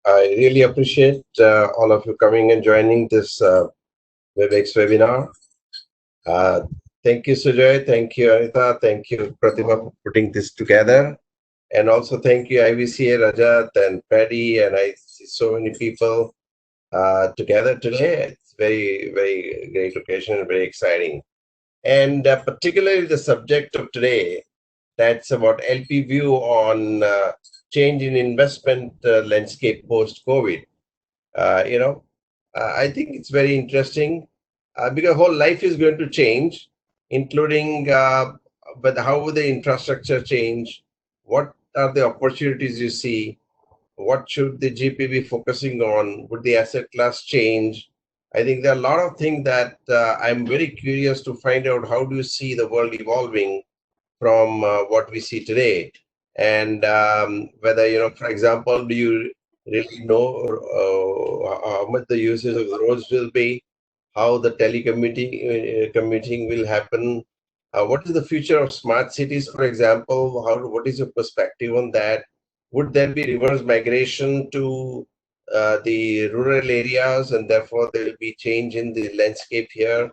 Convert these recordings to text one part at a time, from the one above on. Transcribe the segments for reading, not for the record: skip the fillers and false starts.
I really appreciate all of you coming and joining this WebEx webinar. Thank you, Sujoy. Thank you, Anita. Thank you, Pratibha, for putting this together. And also thank you, IVCA, Rajat, and Paddy. And I see so many people together today. It's very, very great occasion and very exciting. And particularly the subject of today, that's about LP view on change in investment landscape post-COVID. I think it's very interesting because whole life is going to change, including but how will the infrastructure change? What are the opportunities you see? What should the GP be focusing on? Would the asset class change? I think there are a lot of things that I'm very curious to find out. How do you see the world evolving from what we see today? And whether, for example, do you really know how much the usage of the roads will be, how the commuting will happen, what is the future of smart cities, for example, what is your perspective on that? Would there be reverse migration to the rural areas, and therefore there will be change in the landscape here?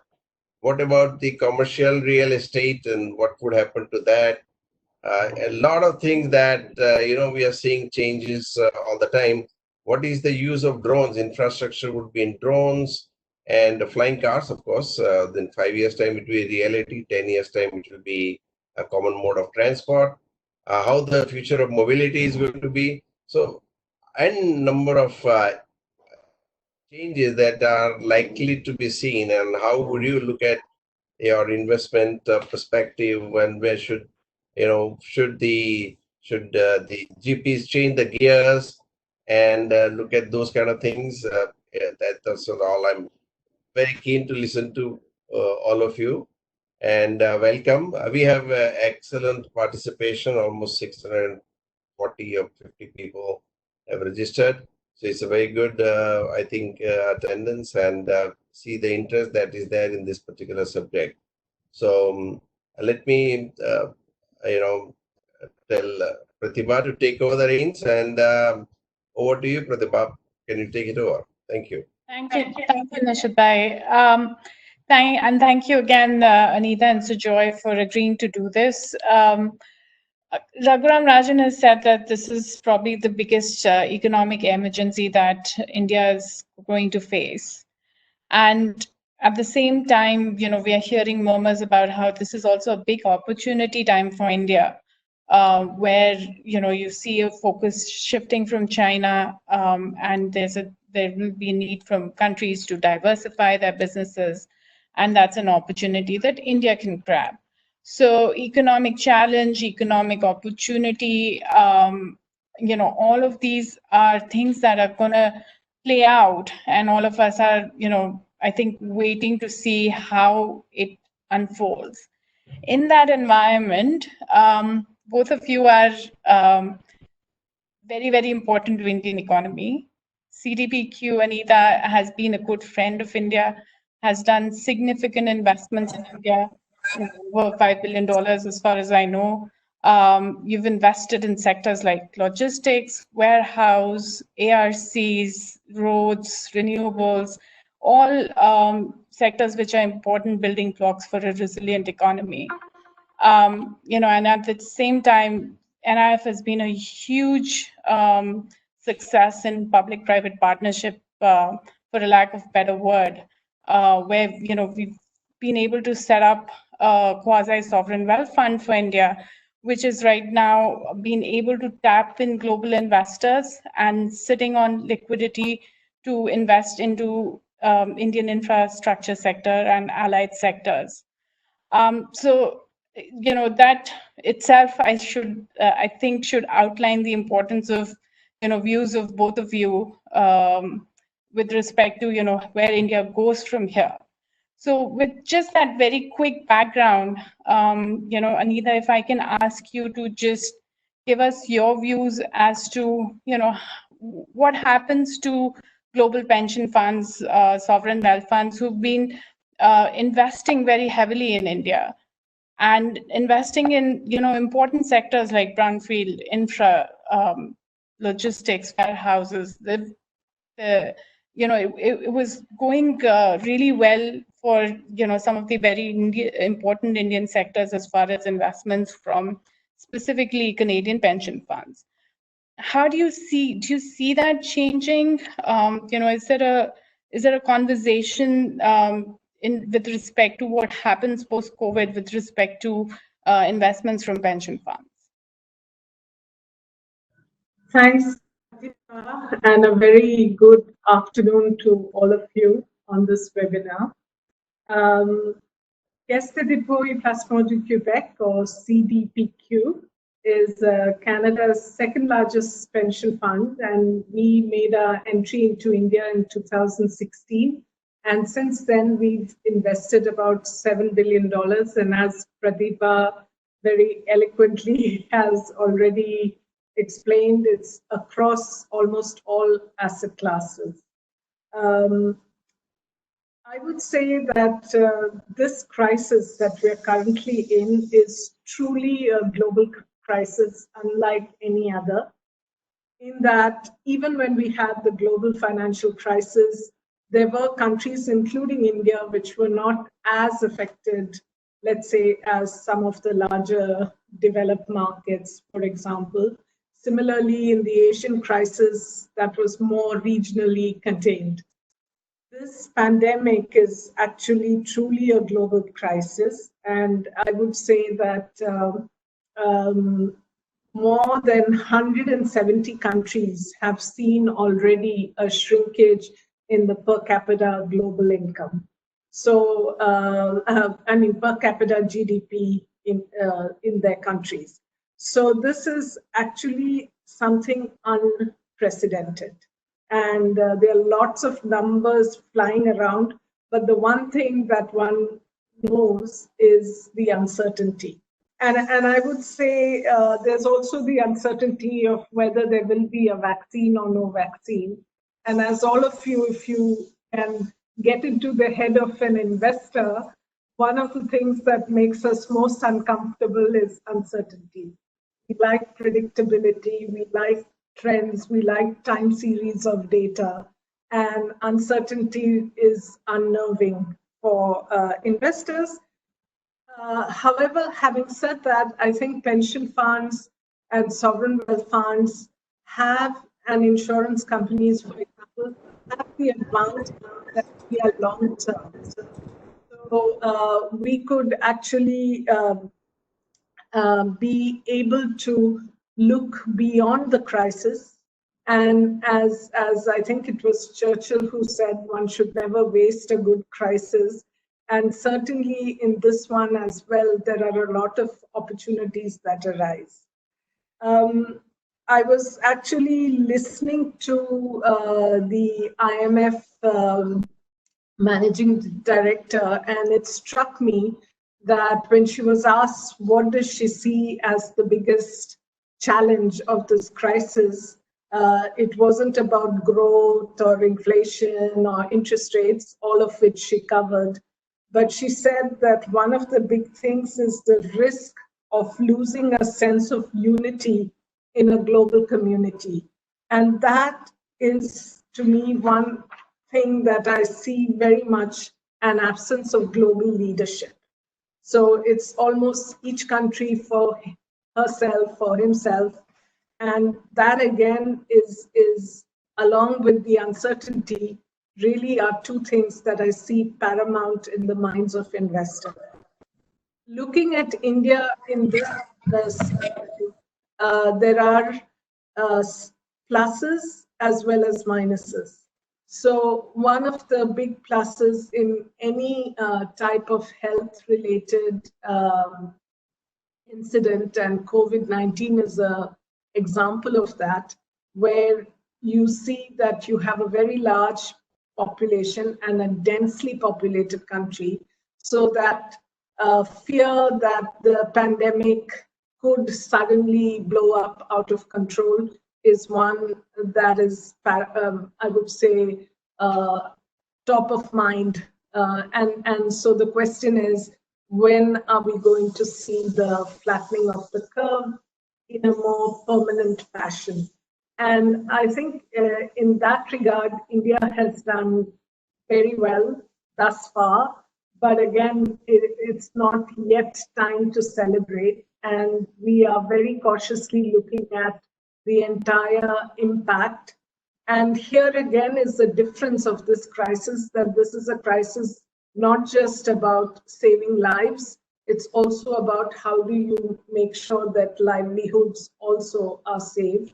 What about the commercial real estate, and what would happen to that? A lot of things that we are seeing changes all the time. What is the use of drones? Infrastructure would be in drones and flying cars, of course. Then 5 years time it will be reality. 10 years time it will be a common mode of transport. How the future of mobility is going to be. So, n number of changes that are likely to be seen. And how would you look at your investment perspective, when where should the GPs change the gears and look at those kind of things? That's all. I'm very keen to listen to all of you, and welcome. We have excellent participation. Almost 640 or 50 people have registered. So it's a very good, I think, attendance, and see the interest that is there in this particular subject. So let me, tell Pratibha to take over the reins, and over to you, Pratibha. Can you take it over? Thank you. Thank you, Nishith. Thank you again, Anita and Sujoy, for agreeing to do this. Raghuram Rajan has said that this is probably the biggest economic emergency that India is going to face. And at the same time, we are hearing murmurs about how this is also a big opportunity time for India, where, you see a focus shifting from China, and there will be a need from countries to diversify their businesses. And that's an opportunity that India can grab. So economic challenge, economic opportunity, all of these are things that are going to play out, and all of us are, I think, waiting to see how it unfolds. In that environment, both of you are very, very important to Indian economy. Cdpq, Anita, has been a good friend of India, has done significant investments in India, over $5 billion as far as I know. You've invested in sectors like logistics, warehouse, ARCs, roads, renewables, all sectors which are important building blocks for a resilient economy. And at the same time, NIF has been a huge success in public-private partnership, for a lack of better word, where we've been able to set up a quasi-sovereign wealth fund for India, which is right now being able to tap in global investors and sitting on liquidity to invest into Indian infrastructure sector and allied sectors. So, that itself, I think, should outline the importance of, views of both of you with respect to, where India goes from here. So with just that very quick background, Anita, if I can ask you to just give us your views as to, what happens to global pension funds, sovereign wealth funds who've been investing very heavily in India and investing in, important sectors like brownfield, infra, logistics, warehouses. It was going really well for some of the very important Indian sectors as far as investments from specifically Canadian pension funds. How do you see that changing? Is there a conversation with respect to what happens post-COVID with respect to investments from pension funds? Thanks, Pratibha, and a very good afternoon to all of you on this webinar. Caisse de dépôt et placement du Québec, or Cdpq, is Canada's second largest pension fund, and we made our entry into India in 2016. And since then, we've invested about $7 billion. And as Pratibha very eloquently has already explained, it's across almost all asset classes. I would say that this crisis that we're currently in is truly a global crisis, unlike any other, in that even when we had the global financial crisis, there were countries, including India, which were not as affected, let's say, as some of the larger developed markets, for example. Similarly, in the Asian crisis, that was more regionally contained. This pandemic is actually truly a global crisis, and I would say that more than 170 countries have seen already a shrinkage in the per capita global income. So, per capita GDP in their countries. So this is actually something unprecedented. And there are lots of numbers flying around, but the one thing that one knows is the uncertainty. And I would say there's also the uncertainty of whether there will be a vaccine or no vaccine. And as all of you, if you can get into the head of an investor, one of the things that makes us most uncomfortable is uncertainty. We like predictability, we like trends, we like time series of data, and uncertainty is unnerving for investors. However, having said that, I think pension funds and sovereign wealth funds have, and insurance companies, for example, have the advantage that we are long term. So we could actually be able to look beyond the crisis. And as I think it was Churchill who said, one should never waste a good crisis. And certainly in this one as well, there are a lot of opportunities that arise. I was actually listening to the IMF managing director, and it struck me that when she was asked what does she see as the biggest challenge of this crisis, it wasn't about growth or inflation or interest rates, all of which she covered. But she said that one of the big things is the risk of losing a sense of unity in a global community. And that is, to me, one thing that I see very much an absence of global leadership. So it's almost each country for herself, for himself. And that again is along with the uncertainty, really are two things that I see paramount in the minds of investors. Looking at India in this, there are pluses as well as minuses. So one of the big pluses in any type of health-related incident, and COVID-19 is an example of that, where you see that you have a very large population and a densely populated country, so that fear that the pandemic could suddenly blow up out of control is one that is, I would say, top of mind. And so the question is, when are we going to see the flattening of the curve in a more permanent fashion? And I think in that regard, India has done very well thus far. But again, it's not yet time to celebrate. And we are very cautiously looking at the entire impact. And here again is the difference of this crisis, that this is a crisis not just about saving lives, it's also about how do you make sure that livelihoods also are saved.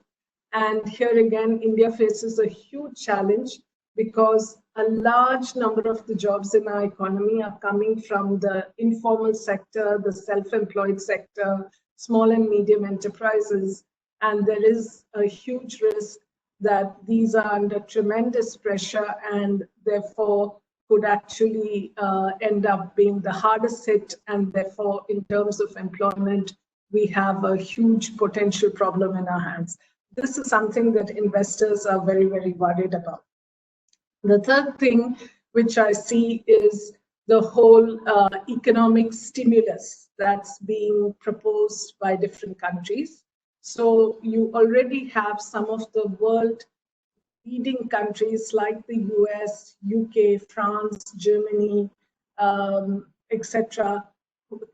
And here again, India faces a huge challenge because a large number of the jobs in our economy are coming from the informal sector, the self-employed sector, small and medium enterprises. And there is a huge risk that these are under tremendous pressure and therefore could actually end up being the hardest hit. And therefore, in terms of employment, we have a huge potential problem in our hands. This is something that investors are very, very worried about. The third thing which I see is the whole economic stimulus that's being proposed by different countries. So you already have some of the world leading countries like the US, UK, France, Germany, etc.,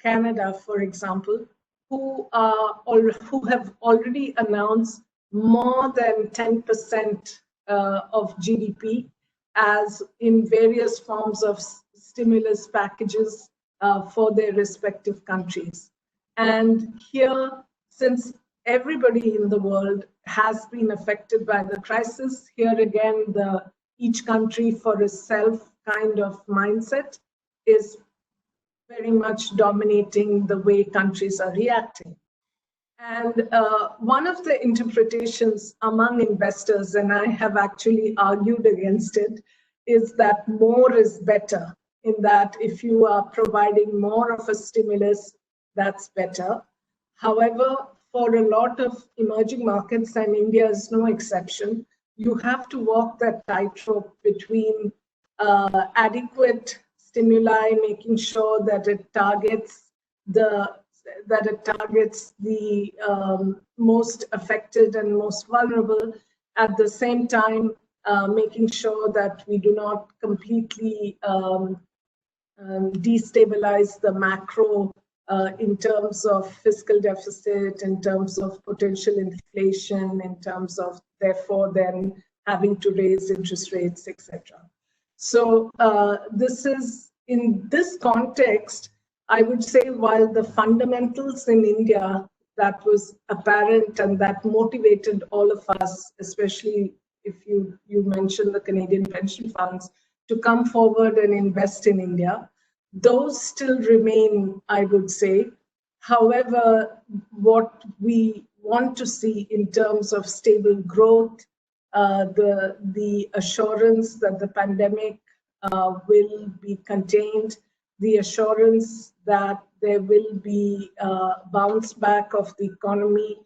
Canada, for example, who have already announced more than 10% of GDP as in various forms of stimulus packages for their respective countries. And here, since everybody in the world has been affected by the crisis, here again, the each country for itself kind of mindset is very much dominating the way countries are reacting. And one of the interpretations among investors, and I have actually argued against it, is that more is better, in that if you are providing more of a stimulus, that's better. However, for a lot of emerging markets, and India is no exception, you have to walk that tightrope between adequate stimuli, making sure that it targets the most affected and most vulnerable, at the same time making sure that we do not completely destabilize the macro in terms of fiscal deficit, in terms of potential inflation, in terms of therefore then having to raise interest rates, etc. So this is, in this context, I would say while the fundamentals in India that was apparent and that motivated all of us, especially if you mentioned the Canadian pension funds, to come forward and invest in India, those still remain, I would say. However, what we want to see in terms of stable growth, the assurance that the pandemic will be contained, the assurance that there will be bounce back of the economy,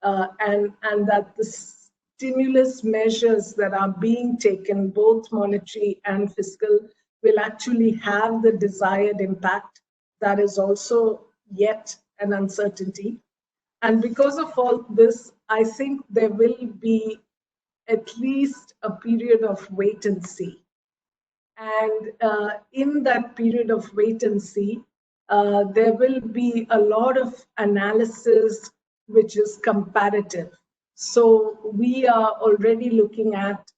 and that the stimulus measures that are being taken, both monetary and fiscal, will actually have the desired impact. That is also yet an uncertainty. And because of all this, I think there will be at least a period of wait and see. And in that period of wait and see, there will be a lot of analysis which is comparative. So we are already looking at,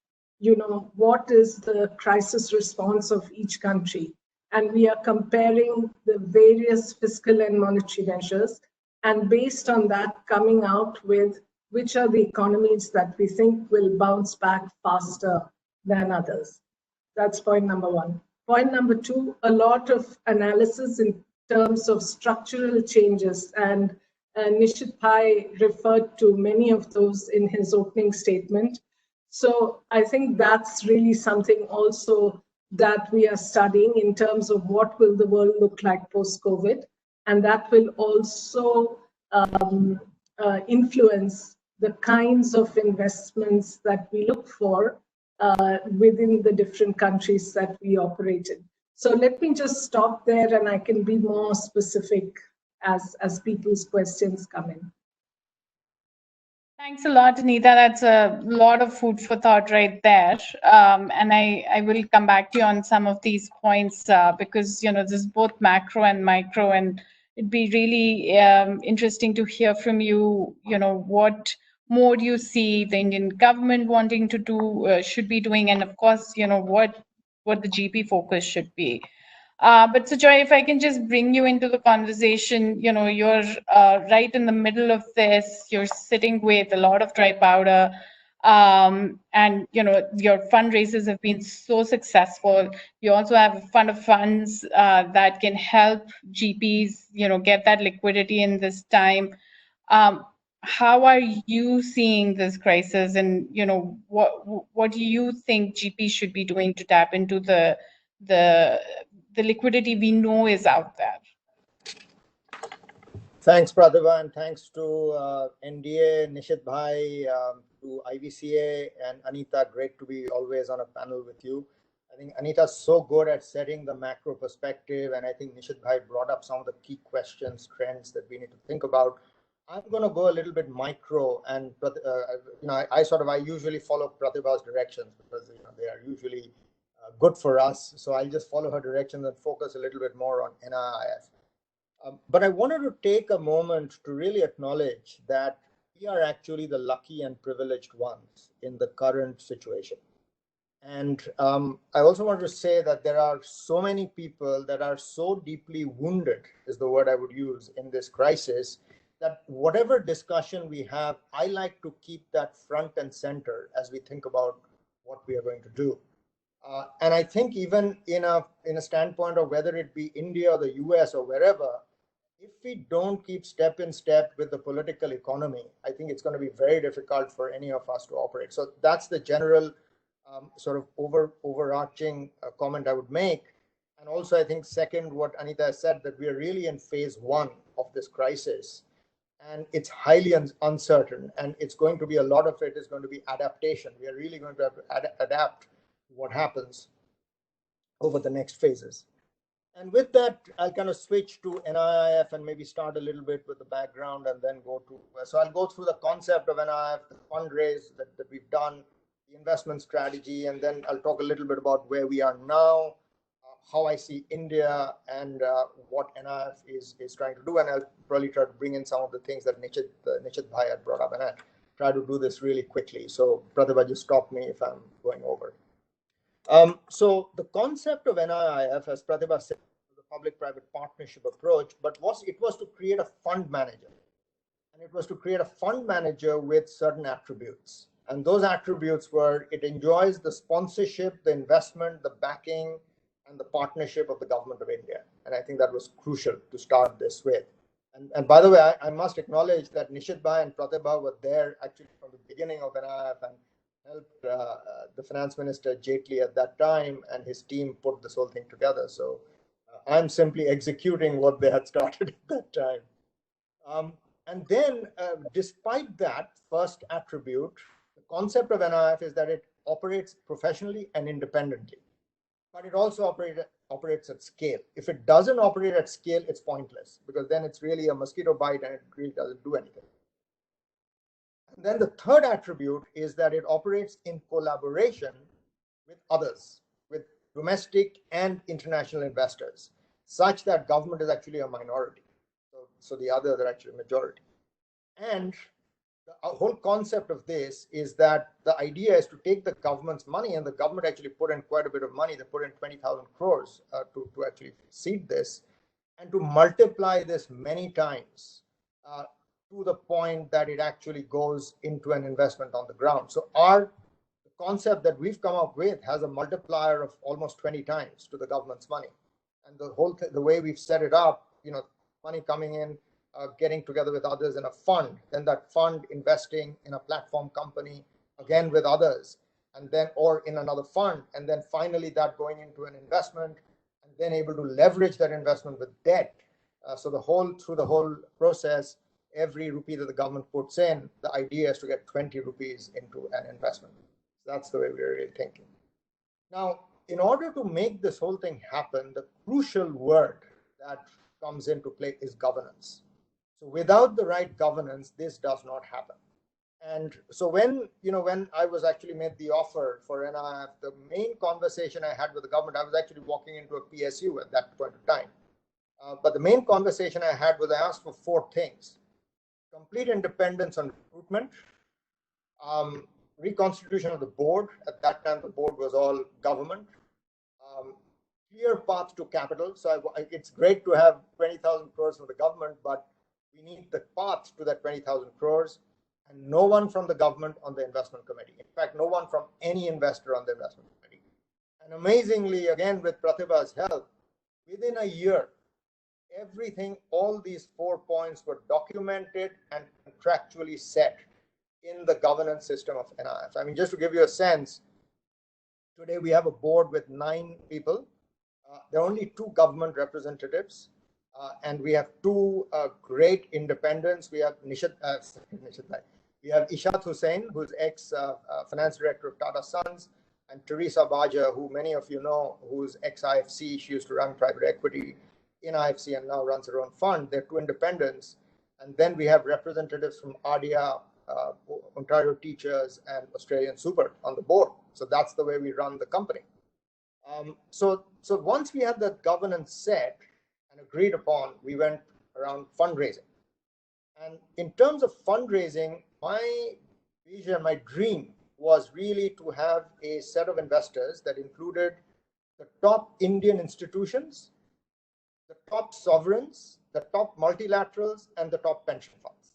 what is the crisis response of each country? And we are comparing the various fiscal and monetary measures. And based on that, coming out with which are the economies that we think will bounce back faster than others. That's point number one. Point number two, a lot of analysis in terms of structural changes. And Nishith referred to many of those in his opening statement. So I think that's really something also that we are studying in terms of what will the world look like post-COVID. And that will also influence the kinds of investments that we look for within the different countries that we operate in. So let me just stop there, and I can be more specific as people's questions come in. Thanks a lot, Anita. That's a lot of food for thought right there. And I will come back to you on some of these points because, this is both macro and micro, and it'd be really interesting to hear from you, what more you see the Indian government wanting to do, should be doing, and of course, what the GP focus should be. But Sujoy, if I can just bring you into the conversation, you're right in the middle of this. You're sitting with a lot of dry powder, and your fundraisers have been so successful. You also have a fund of funds that can help GPs, get that liquidity in this time. How are you seeing this crisis, and what do you think GP should be doing to tap into the liquidity we know is out there? Thanks, Pratibha, and thanks to NDA, Nishith Bhai, to IVCA, and Anita. Great to be always on a panel with you. I think Anita's so good at setting the macro perspective, and I think Nishith Bhai brought up some of the key questions, trends that we need to think about. I'm going to go a little bit micro, and I usually follow Pratibha's directions because they are usually good for us. So I'll just follow her directions and focus a little bit more on NIIF. But I wanted to take a moment to really acknowledge that we are actually the lucky and privileged ones in the current situation. And I also want to say that there are so many people that are so deeply wounded, is the word I would use, in this crisis, that whatever discussion we have, I like to keep that front and center as we think about what we are going to do. And I think even in a standpoint of whether it be India or the US or wherever, if we don't keep step in step with the political economy, I think it's going to be very difficult for any of us to operate. So that's the general sort of overarching comment I would make. And also, I think second, what Anita has said, that we are really in phase one of this crisis. And it's highly uncertain. And it's going to be, a lot of it is going to be adaptation. We are really going to have to adapt to what happens over the next phases. And with that, I'll kind of switch to NIIF and maybe start a little bit with the background and then go to, so I'll go through the concept of NIIF, the fundraise that we've done, the investment strategy, and then I'll talk a little bit about where we are now, how I see India, and what NIIF is trying to do. And I'll probably try to bring in some of the things that Nishith Bhai had brought up, and I'll try to do this really quickly. So Pratibha, just stop me if I'm going over. So the concept of NIIF, as Pratibha said, was a public-private partnership approach, but it was to create a fund manager. And it was to create a fund manager with certain attributes. And those attributes were, it enjoys the sponsorship, the investment, the backing, and the partnership of the government of India. And I think that was crucial to start this with. And by the way, I must acknowledge that Nishith Bhai and Pratibha were there actually from the beginning of NIIF and helped the finance minister Jaitley at that time and his team put this whole thing together. So I'm simply executing what they had started at that time. And then despite that first attribute, the concept of NIIF is that it operates professionally and independently, but it also operates at scale. If it doesn't operate at scale, it's pointless, because then it's really a mosquito bite and it really doesn't do anything. And then the third attribute is that it operates in collaboration with others, with domestic and international investors, such that government is actually a minority. So the others are actually a majority. And the whole concept of this is that the idea is to take the government's money, and the government actually put in quite a bit of money. They put in 20,000 crores to actually seed this, and to multiply this many times to the point that it actually goes into an investment on the ground. So the concept that we've come up with has a multiplier of almost 20 times to the government's money. And the way we've set it up, money coming in, getting together with others in a fund, then that fund investing in a platform company, again with others, and then, or in another fund, and then finally that going into an investment, and then able to leverage that investment with debt. So through the whole process, every rupee that the government puts in, the idea is to get 20 rupees into an investment. So that's the way we're really thinking. Now, in order to make this whole thing happen, the crucial word that comes into play is governance. So without the right governance, this does not happen. And so when I was actually made the offer for NIF, the main conversation I had with the government, I was actually walking into a PSU at that point of time. But the main conversation I had was, I asked for 4 things: complete independence on recruitment, reconstitution of the board. At that time, the board was all government. Clear path to capital. So it's great to have 20,000 crores from the government, but we need the path to that 20,000 crores. And no one from the government on the investment committee. In fact, no one from any investor on the investment committee. And amazingly, again, with Pratibha's help, within a year, everything, all these 4 points were documented and contractually set in the governance system of NIF. I mean, just to give you a sense, today we have a board with 9 people. There are only 2 government representatives, and we have 2 great independents. We have we have Ishat Hussain, who's ex-finance director of Tata Sons, and Teresa Baja, who many of you know, who's ex-IFC. She used to run private equity in IFC and now runs her own fund. They're 2 independents. And then we have representatives from ADIA, Ontario Teachers, and Australian Super on the board. So that's the way we run the company. So once we had that governance set and agreed upon, we went around fundraising. And in terms of fundraising, my vision, my dream was really to have a set of investors that included the top Indian institutions, the top sovereigns, the top multilaterals, and the top pension funds.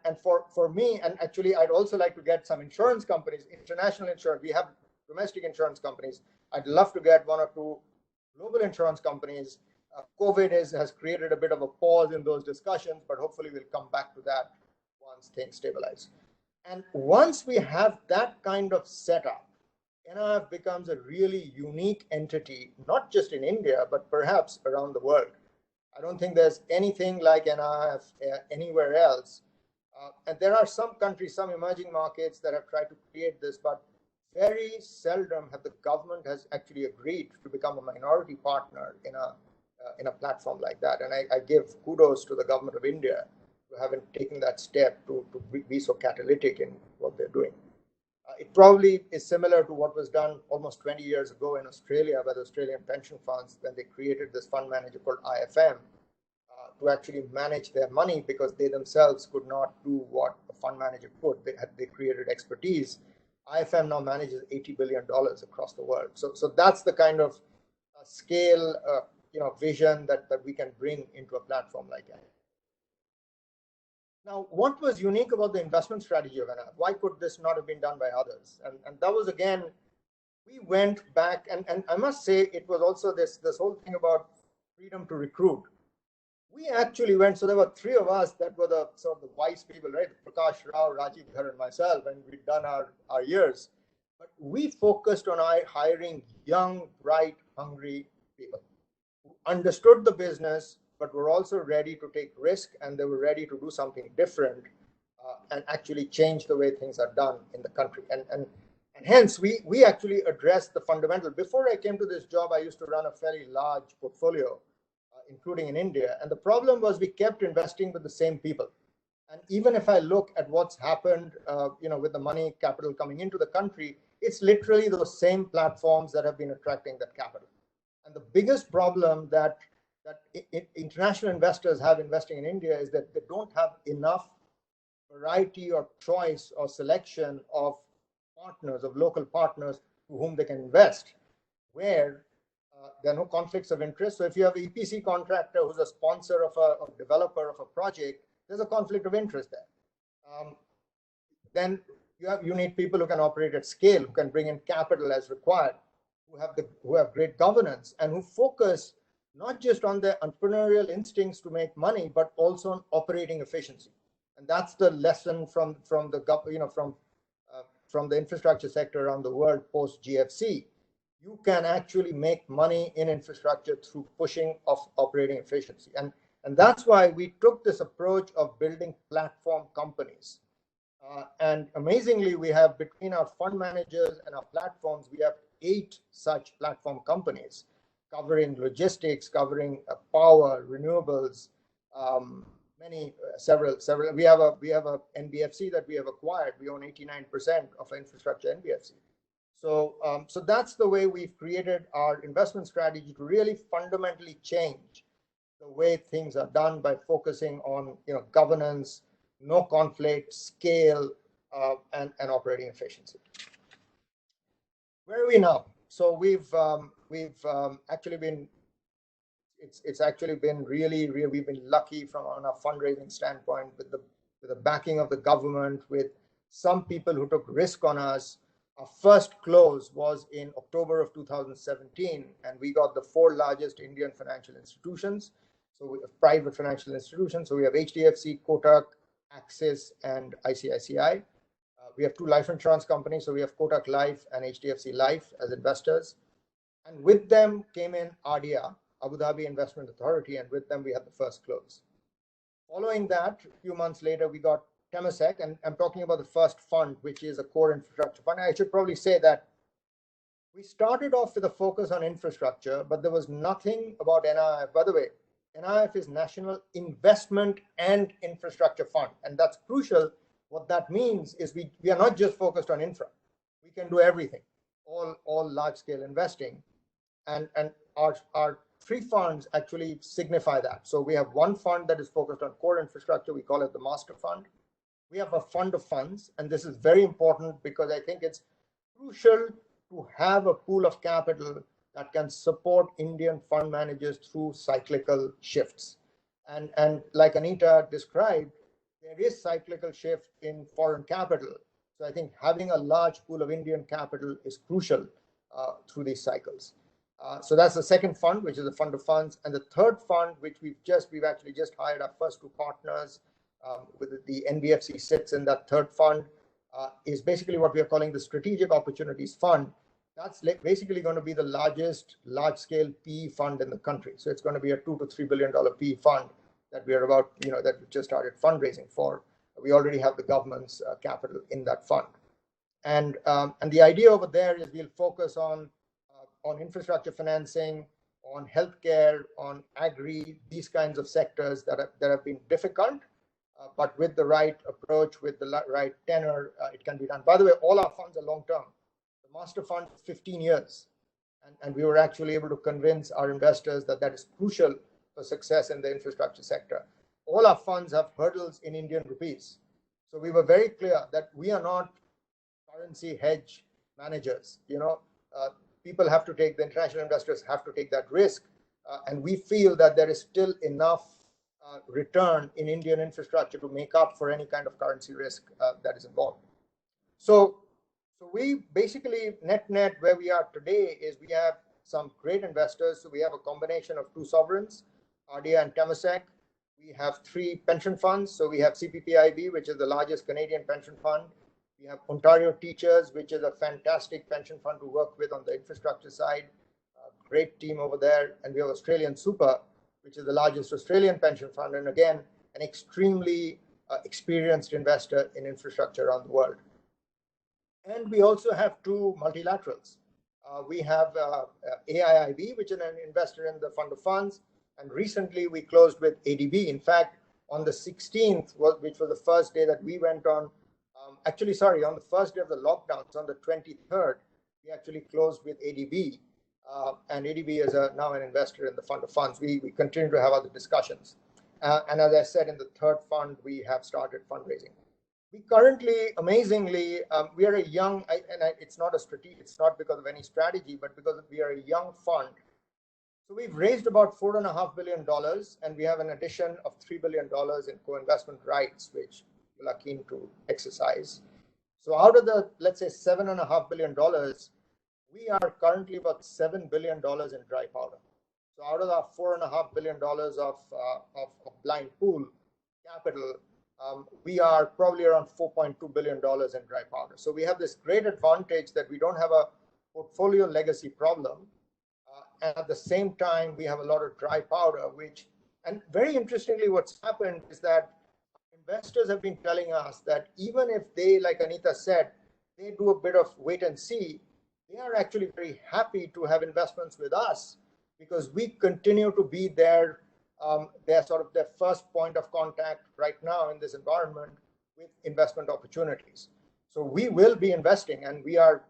And for me, and actually, I'd also like to get some insurance companies, international insurance. We have domestic insurance companies. I'd love to get 1 or 2 global insurance companies. COVID has created a bit of a pause in those discussions, but hopefully we'll come back to that once things stabilize. And once we have that kind of setup, NIF becomes a really unique entity, not just in India, but perhaps around the world. I don't think there's anything like NIF anywhere else. And there are some countries, some emerging markets that have tried to create this, but very seldom have the government has actually agreed to become a minority partner in a platform like that. And I give kudos to the government of India for having taken that step to be so catalytic in what they're doing. It probably is similar to what was done almost 20 years ago in Australia by the Australian pension funds when they created this fund manager called IFM to actually manage their money, because they themselves could not do what a fund manager could. They created expertise. IFM now manages $80 billion across the world. So that's the kind of scale, vision that we can bring into a platform like that. Now, what was unique about the investment strategy of NIF? Why could this not have been done by others? And that was, again, we went back, and I must say it was also this whole thing about freedom to recruit. We actually went, so there were 3 of us that were the sort of the wise people, right? Prakash Rao, Rajiv Dhar, and myself, and we'd done our years. But we focused on hiring young, bright, hungry people who understood the business, but were also ready to take risk, and they were ready to do something different and actually change the way things are done in the country. And hence, we actually addressed the fundamental. Before I came to this job, I used to run a fairly large portfolio, including in India. And the problem was we kept investing with the same people. And even if I look at what's happened, with the money capital coming into the country, it's literally those same platforms that have been attracting that capital. And the biggest problem that international investors have investing in India is that they don't have enough variety or choice or selection of partners, of local partners to whom they can invest, where there are no conflicts of interest. So if you have an EPC contractor who's a sponsor of a developer of a project, there's a conflict of interest there. Then you need people who can operate at scale, who can bring in capital as required, who have great governance, and who focus not just on their entrepreneurial instincts to make money, but also on operating efficiency. And that's the lesson from the infrastructure sector around the world post GFC. You can actually make money in infrastructure through pushing of operating efficiency. And that's why we took this approach of building platform companies. And amazingly, we have, between our fund managers and our platforms, we have 8 such platform companies covering logistics, covering power, renewables, several. We have a NBFC that we have acquired. We own 89% of infrastructure NBFC. So that's the way we've created our investment strategy to really fundamentally change the way things are done by focusing on governance, no conflict, scale, and operating efficiency. Where are we now? So we've actually been. It's actually been really we've been lucky from on a fundraising standpoint with the backing of the government, with some people who took risk on us. Our first close was in October of 2017, and we got the 4 largest Indian financial institutions. So we have private financial institutions. So we have HDFC, Kotak, Axis, and ICICI. We have 2 life insurance companies. So we have Kotak Life and HDFC Life as investors. And with them came in ADIA, Abu Dhabi Investment Authority, and with them we had the first close. Following that, a few months later, we got Temasek, and I'm talking about the first fund, which is a core infrastructure fund. I should probably say that we started off with a focus on infrastructure, but there was nothing about NIF. By the way, NIF is National Investment and Infrastructure Fund, and that's crucial. What that means is we are not just focused on infra. We can do everything, all large-scale investing, and our 3 funds actually signify that. So we have one fund that is focused on core infrastructure. We call it the Master Fund. We have a fund of funds, and this is very important because I think it's crucial to have a pool of capital that can support Indian fund managers through cyclical shifts. And like Anita described, there is cyclical shift in foreign capital. So I think having a large pool of Indian capital is crucial through these cycles. So that's the second fund, which is a fund of funds. And the third fund, which we've actually just hired our first 2 partners, with the NBFC sits in that third fund, is basically what we are calling the Strategic Opportunities Fund. That's basically going to be the largest large-scale PE fund in the country. So it's going to be a $2 to $3 billion PE fund that we are about, that we just started fundraising for. We already have the government's capital in that fund. And the idea over there is we'll focus on infrastructure financing, on healthcare, on agri, these kinds of sectors that have been difficult, but with the right approach, with the right tenor, it can be done. By the way, all our funds are long-term. The Master Fund is 15 years, and we were actually able to convince our investors that is crucial for success in the infrastructure sector. All our funds have hurdles in Indian rupees. So we were very clear that we are not currency hedge managers. People have to take, the international investors have to take that risk. And we feel that there is still enough return in Indian infrastructure to make up for any kind of currency risk that is involved. So we basically, net, where we are today is we have some great investors. So we have a combination of 2 sovereigns, ADIA and Temasek. We have 3 pension funds. So we have CPPIB, which is the largest Canadian pension fund. We have Ontario Teachers, which is a fantastic pension fund to work with on the infrastructure side. Great team over there. And we have Australian Super, which is the largest Australian pension fund. And again, an extremely experienced investor in infrastructure around the world. And we also have 2 multilaterals. We have AIIB, which is an investor in the fund of funds. And recently we closed with ADB. In fact, on the 16th, which was the first day that we went on, on the first day of the lockdowns, on the 23rd, we actually closed with ADB. And ADB is now an investor in the fund of funds. We continue to have other discussions. And as I said, in the third fund, we have started fundraising. We currently, amazingly, we are a young, it's not a strategy, it's not because of any strategy, but because we are a young fund. So we've raised about $4.5 billion, and we have an addition of $3 billion in co-investment rights, which people are keen to exercise. So out of the, let's say, $7.5 billion, we are currently about $7 billion in dry powder. So out of our $4.5 billion of blind pool capital, we are probably around $4.2 billion in dry powder. So we have this great advantage that we don't have a portfolio legacy problem. And at the same time, we have a lot of dry powder, and very interestingly, what's happened is that investors have been telling us that even if they, like Anita said, they do a bit of wait and see, they are actually very happy to have investments with us because we continue to be their they're sort of their first point of contact right now in this environment with investment opportunities. So we will be investing, and we are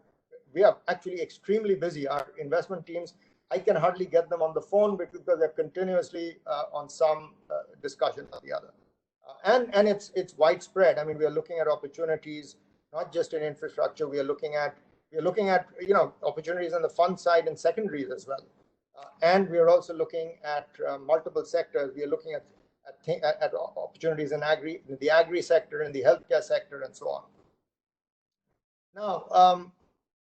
actually extremely busy. Our investment teams, I can hardly get them on the phone because they're continuously on some discussion or the other. And it's widespread. I mean, we are looking at opportunities not just in infrastructure. We are looking at opportunities on the fund side and secondaries as well. And we are also looking at multiple sectors. We are looking at opportunities in the agri sector, in the healthcare sector, and so on. Now,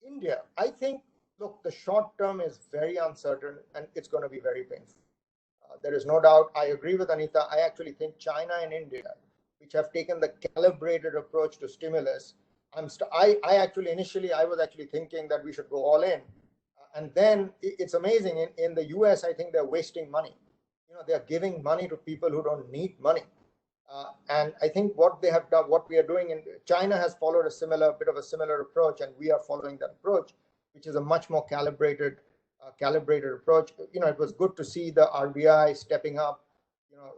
India, I think, look, the short term is very uncertain, and it's going to be very painful. There is no doubt. I agree with Anita. I actually think China and India, which have taken the calibrated approach to stimulus, I was actually thinking that we should go all in. And then it's amazing. In the US, I think they're wasting money. They're giving money to people who don't need money. And I think what they have done, what we are doing in China has followed a similar approach, and we are following that approach, which is a much more calibrated approach. It was good to see the RBI stepping up,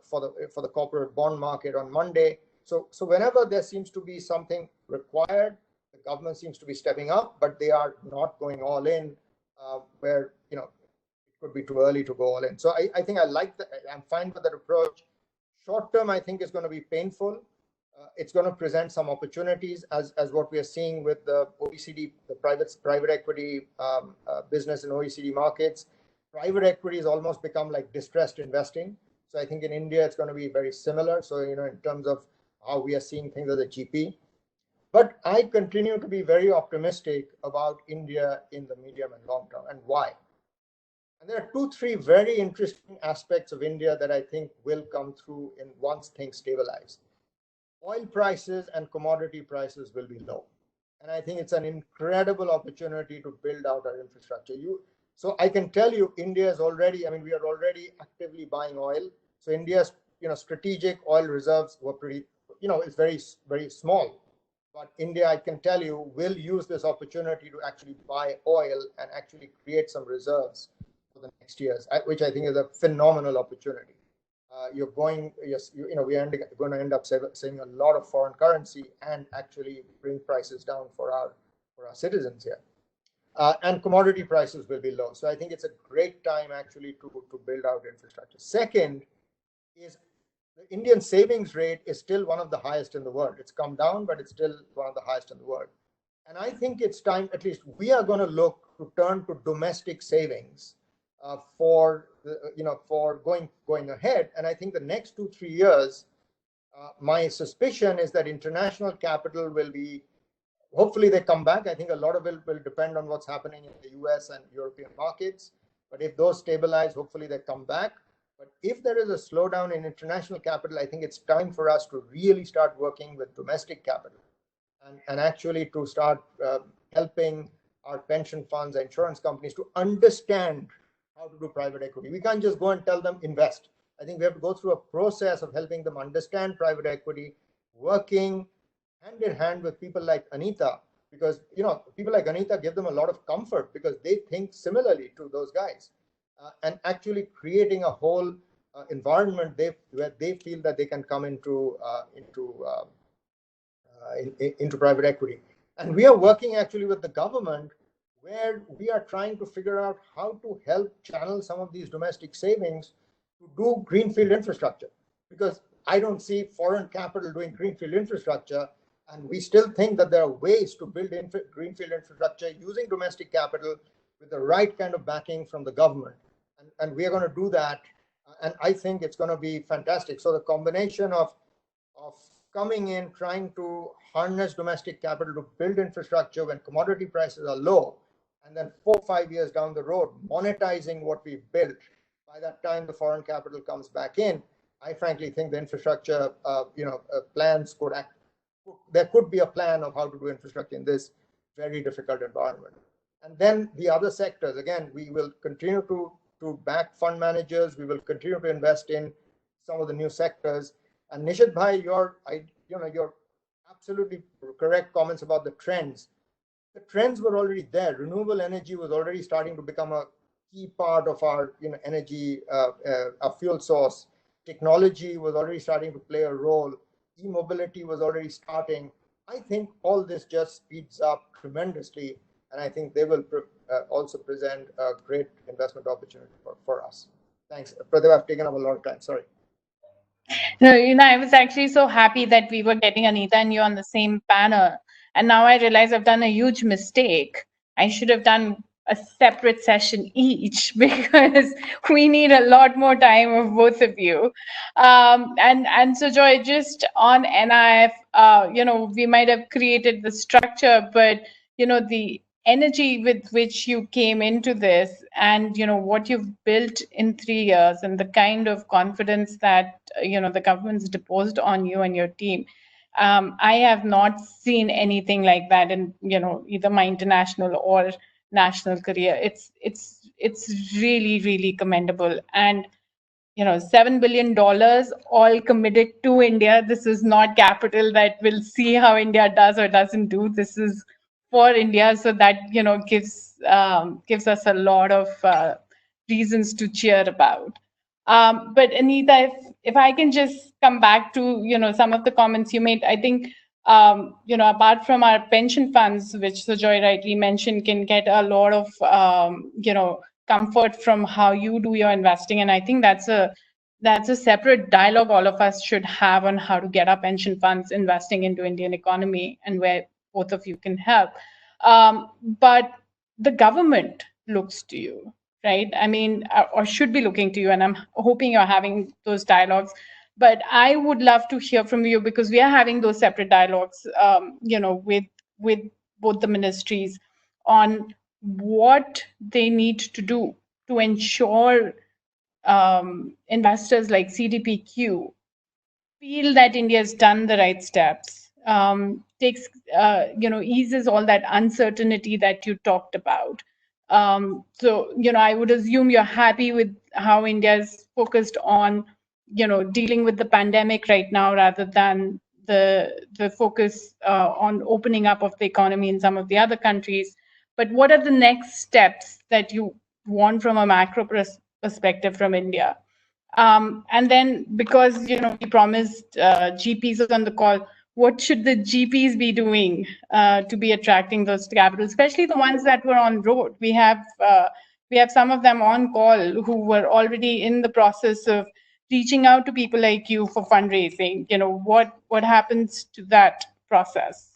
for the corporate bond market on Monday. So whenever there seems to be something required, the government seems to be stepping up, but they are not going all in, where it could be too early to go all in. So I think I'm fine with that approach. Short term, I think, is going to be painful. It's going to present some opportunities, as what we are seeing with the OECD, the private equity business in OECD markets. Private equity has almost become like distressed investing. So I think in India, it's going to be very similar. So, in terms of how we are seeing things as a GP. But I continue to be very optimistic about India in the medium and long term. And why? And there are 2-3 very interesting aspects of India that I think will come through once things stabilize. Oil prices and commodity prices will be low. And I think it's an incredible opportunity to build out our infrastructure. So I can tell you, India is already, we are already actively buying oil. So India's, strategic oil reserves were pretty, it's very, very small. But India, I can tell you, will use this opportunity to actually buy oil and actually create some reserves for the next years, which I think is a phenomenal opportunity. We are going to end up saving a lot of foreign currency and actually bring prices down for our citizens here. And commodity prices will be low. So I think it's a great time actually to build out infrastructure. Second is the Indian savings rate is still one of the highest in the world. It's come down, but it's still one of the highest in the world. And I think it's time, at least we are going to look to turn to domestic savings for going ahead. And I think the next 2-3 years, my suspicion is that international capital will be, hopefully they come back. I think a lot of it will depend on what's happening in the US and European markets. But if those stabilize, hopefully they come back. But if there is a slowdown in international capital, I think it's time for us to really start working with domestic capital and actually to start helping our pension funds, insurance companies to understand how to do private equity. We can't just go and tell them invest. I think we have to go through a process of helping them understand private equity, working hand in hand with people like Anita, because people like Anita give them a lot of comfort because they think similarly to those guys, and actually creating a whole environment where they feel that they can come into private equity. And we are working actually with the government, where we are trying to figure out how to help channel some of these domestic savings to do greenfield infrastructure, because I don't see foreign capital doing greenfield infrastructure. And we still think that there are ways to build greenfield infrastructure using domestic capital with the right kind of backing from the government. And we are going to do that. And I think it's going to be fantastic. So the combination of coming in, trying to harness domestic capital to build infrastructure when commodity prices are low, and then 4 or 5 years down the road, monetizing what we've built, by that time the foreign capital comes back in, I frankly think the infrastructure plans there could be a plan of how to do infrastructure in this very difficult environment. And then the other sectors, again, we will continue to back fund managers. We will continue to invest in some of the new sectors. And Nishith Bhai, your absolutely correct comments about the trends. The trends were already there. Renewable energy was already starting to become a key part of our energy, our fuel source. Technology was already starting to play a role. E-mobility was already starting. I think all this just speeds up tremendously, and I think they will also present a great investment opportunity for us. Thanks. Pratibha, I've taken up a lot of time. Sorry. No, I was actually so happy that we were getting Anita and you on the same panel. And now I realize I've done a huge mistake. I should have done a separate session each because we need a lot more time of both of you. And so Joy, just on NIF, we might have created the structure, but the energy with which you came into this and what you've built in 3 years and the kind of confidence that the government's deposed on you and your team, I have not seen anything like that in either my international or national career. It's really commendable. And $7 billion all committed to India. This is not capital that will see how India does or doesn't do. This is for India, so that gives us a lot of reasons to cheer about. But Anita, if I can just come back to some of the comments you made, I think apart from our pension funds, which Sujoy rightly mentioned, can get a lot of comfort from how you do your investing, and I think that's a separate dialogue all of us should have on how to get our pension funds investing into Indian economy and where both of you can help. But the government looks to you, right? I mean, or should be looking to you, and I'm hoping you're having those dialogues. But I would love to hear from you, because we are having those separate dialogues, with both the ministries on what they need to do to ensure investors like Cdpq feel that India has done the right steps, takes eases all that uncertainty that you talked about. So I would assume you're happy with how India is focused on dealing with the pandemic right now, rather than the focus on opening up of the economy in some of the other countries. But what are the next steps that you want from a macro perspective from India? And then, because we promised GPs on the call, what should the GPs be doing to be attracting those capital, especially the ones that were on road? We have some of them on call who were already in the process of reaching out to people like you for fundraising. What happens to that process?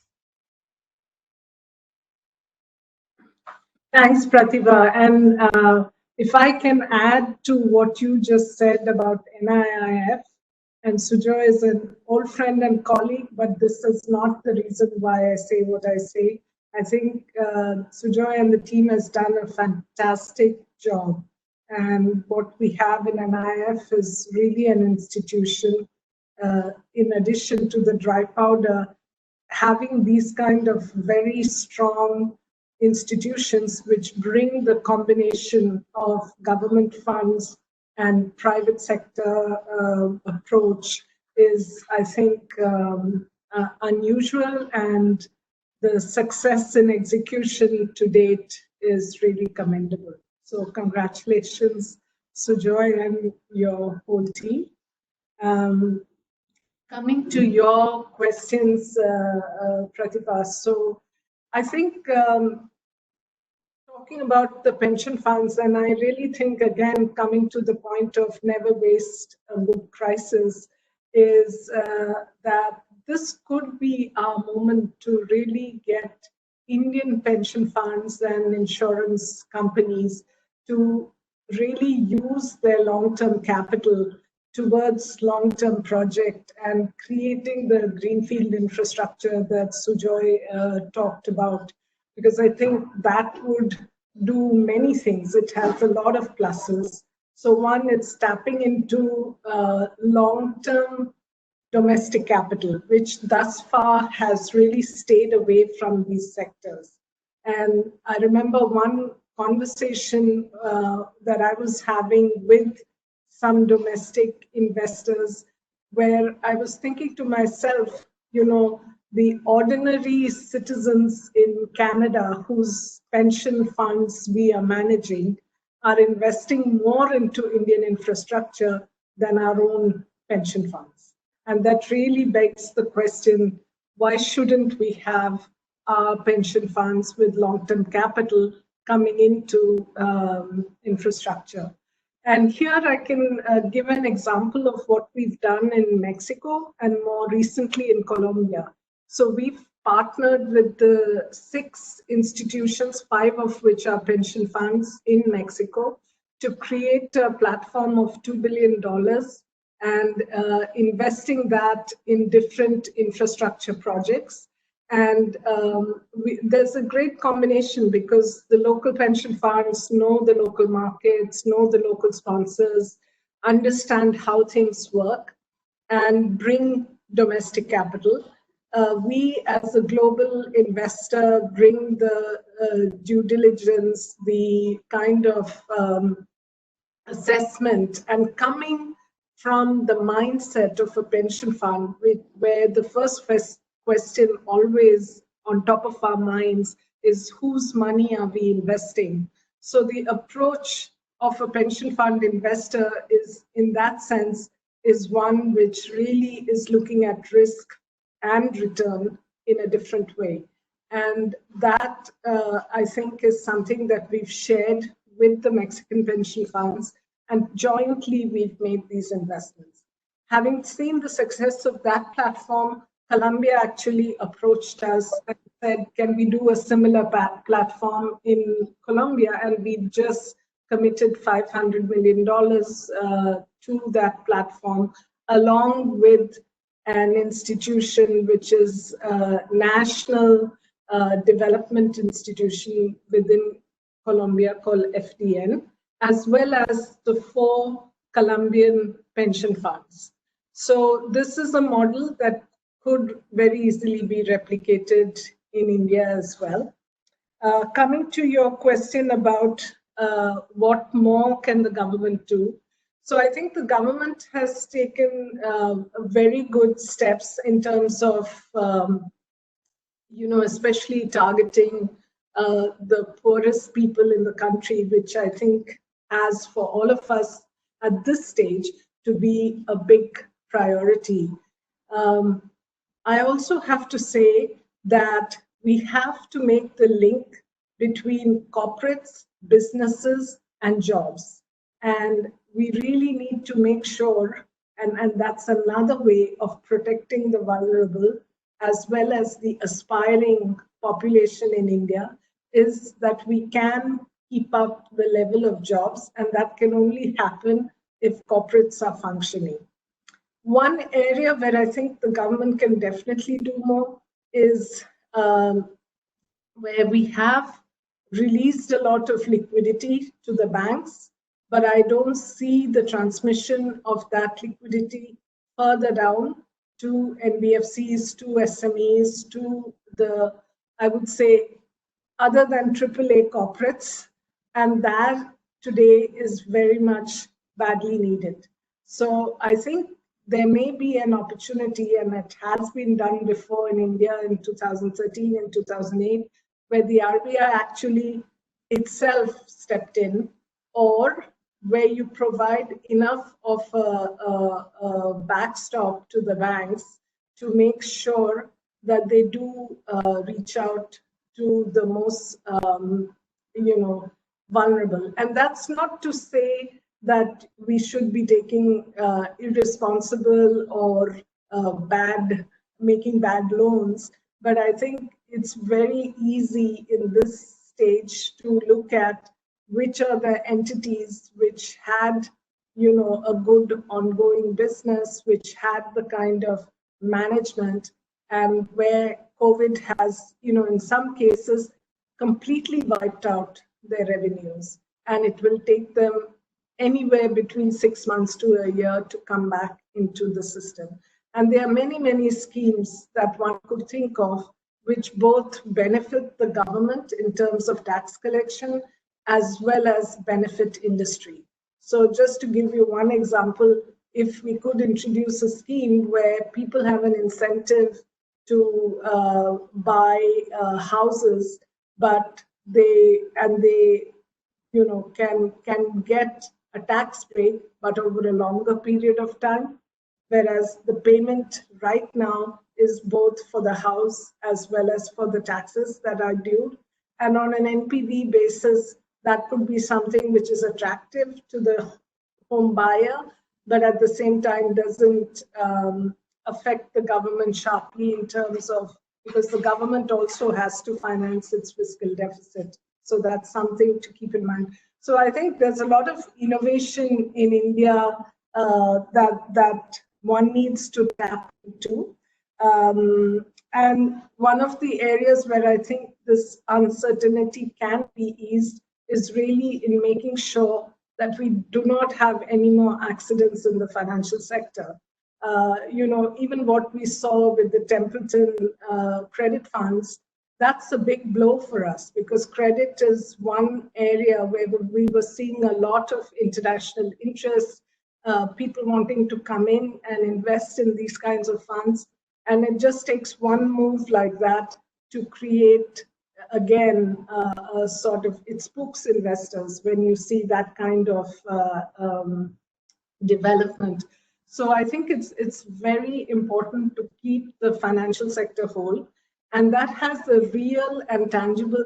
Thanks, Pratibha. And if I can add to what you just said about NIIF, and Sujoy is an old friend and colleague, but this is not the reason why I say what I say. I think Sujoy and the team has done a fantastic job. And what we have in NIIF is really an institution, in addition to the dry powder, having these kind of very strong institutions which bring the combination of government funds and private sector approach is, I think, unusual, and the success in execution to date is really commendable. So congratulations, Sujoy and your whole team. Coming to your questions, Pratibha, so I think talking about the pension funds, and I really think, again, coming to the point of never waste a good crisis, is that this could be our moment to really get Indian pension funds and insurance companies to really use their long-term capital towards long-term project and creating the greenfield infrastructure that Sujoy talked about, because I think that would do many things. It has a lot of pluses. So one, it's tapping into long-term domestic capital, which thus far has really stayed away from these sectors. And I remember one conversation that I was having with some domestic investors, where I was thinking to myself, the ordinary citizens in Canada whose pension funds we are managing are investing more into Indian infrastructure than our own pension funds. And that really begs the question, why shouldn't we have our pension funds with long-term capital coming into infrastructure? And here I can give an example of what we've done in Mexico and more recently in Colombia. So we've partnered with the 6 institutions, 5 of which are pension funds in Mexico, to create a platform of $2 billion and investing that in different infrastructure projects. And there's a great combination because the local pension funds know the local markets, know the local sponsors, understand how things work, and bring domestic capital. We, as a global investor, bring the due diligence, the kind of assessment, and coming from the mindset of a pension fund, where the first question always on top of our minds is whose money are we investing? So the approach of a pension fund investor is, in that sense, is one which really is looking at risk and return in a different way. And that, I think, is something that we've shared with the Mexican pension funds, and jointly we've made these investments. Having seen the success of that platform, Colombia actually approached us and said, can we do a similar platform in Colombia? And we just committed $500 million to that platform, along with an institution which is a national development institution within Colombia called FDN, as well as the 4 Colombian pension funds. So this is a model that could very easily be replicated in India as well. Coming to your question about what more can the government do? So I think the government has taken very good steps in terms of, especially targeting the poorest people in the country, which I think has for all of us at this stage to be a big priority. I also have to say that we have to make the link between corporates, businesses, and jobs. And we really need to make sure, and that's another way of protecting the vulnerable as well as the aspiring population in India, is that we can keep up the level of jobs, and that can only happen if corporates are functioning. One area where I think the government can definitely do more is where we have released a lot of liquidity to the banks, but I don't see the transmission of that liquidity further down to NBFCs, to SMEs, to the, I would say, other than AAA corporates, and that today is very much badly needed. So I think there may be an opportunity, and it has been done before in India in 2013 and 2008, where the RBI actually itself stepped in, or where you provide enough of a backstop to the banks to make sure that they do reach out to the most, vulnerable. And that's not to say that we should be taking irresponsible or making bad loans. But I think it's very easy in this stage to look at which are the entities which had, a good ongoing business, which had the kind of management, and where COVID has, in some cases, completely wiped out their revenues. And it will take them anywhere between 6 months to a year to come back into the system. And there are many, many schemes that one could think of which both benefit the government in terms of tax collection as well as benefit industry. So just to give you one example, if we could introduce a scheme where people have an incentive to buy houses, but they can get a tax break, but over a longer period of time. Whereas the payment right now is both for the house as well as for the taxes that are due. And on an NPV basis, that could be something which is attractive to the home buyer, but at the same time doesn't affect the government sharply in terms of, because the government also has to finance its fiscal deficit. So that's something to keep in mind. So I think there's a lot of innovation in India that one needs to tap into. And one of the areas where I think this uncertainty can be eased is really in making sure that we do not have any more accidents in the financial sector. Even what we saw with the Templeton credit funds, that's a big blow for us, because credit is one area where we were seeing a lot of international interest, people wanting to come in and invest in these kinds of funds. And it just takes one move like that to create, again, a sort of, it spooks investors when you see that kind of development. So I think it's very important to keep the financial sector whole, and that has a real and tangible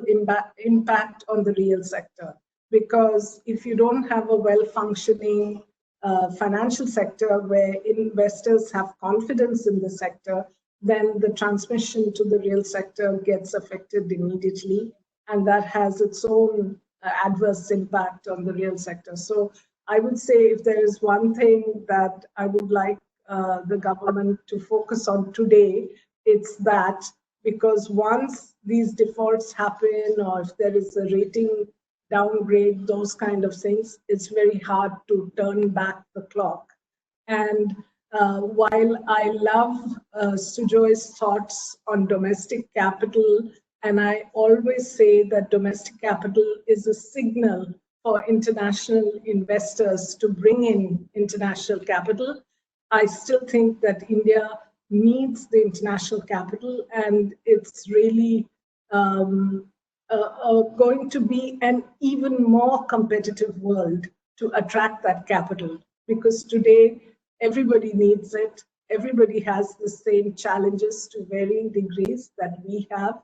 impact on the real sector. Because if you don't have a well-functioning financial sector where investors have confidence in the sector, then the transmission to the real sector gets affected immediately, and that has its own adverse impact on the real sector. So I would say, if there is one thing that I would like the government to focus on today, it's that, because once these defaults happen, or if there is a rating downgrade, those kind of things, it's very hard to turn back the clock. And while I love Sujoy's thoughts on domestic capital, and I always say that domestic capital is a signal for international investors to bring in international capital, I still think that India needs the international capital, and it's really going to be an even more competitive world to attract that capital, because today everybody needs it. Everybody has the same challenges to varying degrees that we have,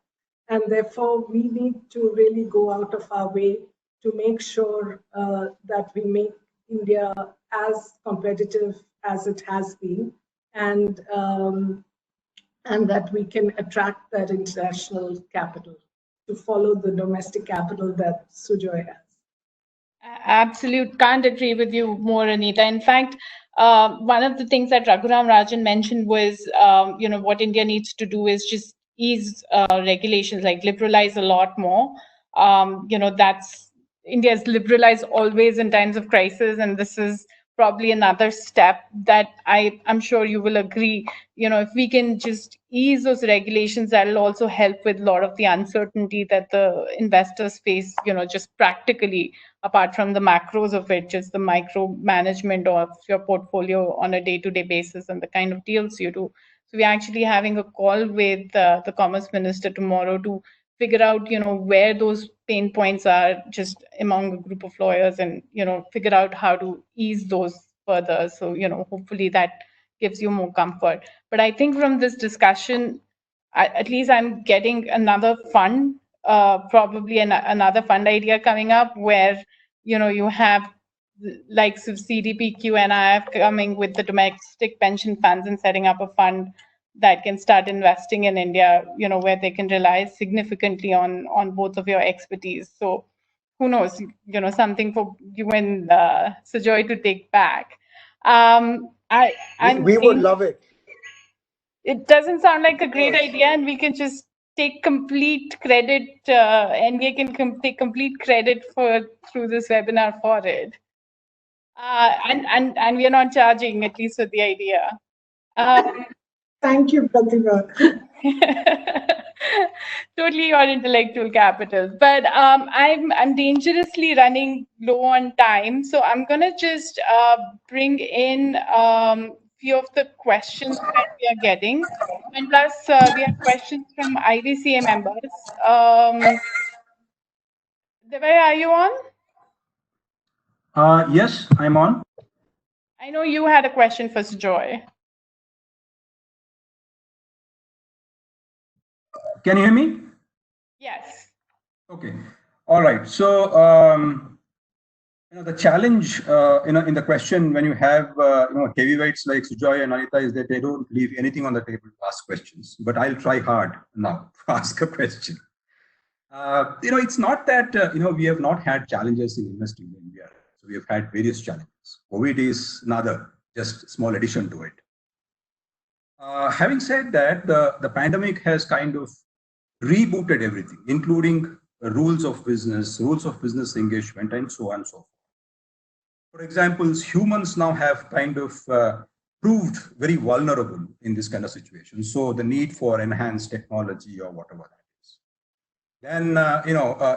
and therefore we need to really go out of our way to make sure that we make India as competitive as it has been, and that we can attract that international capital to follow the domestic capital that Sujoy has. Absolute, can't agree with you more, Anita. In fact, one of the things that Raghuram Rajan mentioned was, what India needs to do is just ease regulations, like liberalize a lot more. That's India's liberalized always in times of crisis, and this is probably another step that I'm sure you will agree. If we can just ease those regulations, that'll also help with a lot of the uncertainty that the investors face, just practically, apart from the macros of it, just the micro management of your portfolio on a day-to-day basis and the kind of deals you do. So we're actually having a call with the Commerce Minister tomorrow to figure out, where those pain points are just among a group of lawyers, and, figure out how to ease those further. So, hopefully that gives you more comfort. But I think from this discussion, at least I'm getting another fund, probably another fund idea coming up, where, you have like Cdpq and IF coming with the domestic pension funds and setting up a fund that can start investing in India, where they can rely significantly on both of your expertise. So who knows, something for you and Sujoy to take back. We would love it. It doesn't sound like a great idea, and we can just take complete credit. NDA can take complete credit through this webinar for it. And we are not charging, at least for the idea. Thank you, Pratibha. Totally your intellectual capital. But I'm dangerously running low on time, so I'm gonna just bring in few of the questions that we are getting, and plus we have questions from IVCA members. Devay, are you on? Yes, I'm on. I know you had a question for Sujoy. Can you hear me? Yes. Okay. All right. So, the challenge, in the question when you have, heavyweights like Sujoy and Anita is that they don't leave anything on the table to ask questions. But I'll try hard now to ask a question. It's not that, we have not had challenges in investing in India. So we have had various challenges. COVID is another, just small addition to it. Having said that, the pandemic has kind of rebooted everything, including rules of business engagement, and so on and so forth. For example, humans now have kind of proved very vulnerable in this kind of situation. So the need for enhanced technology or whatever that is. Then,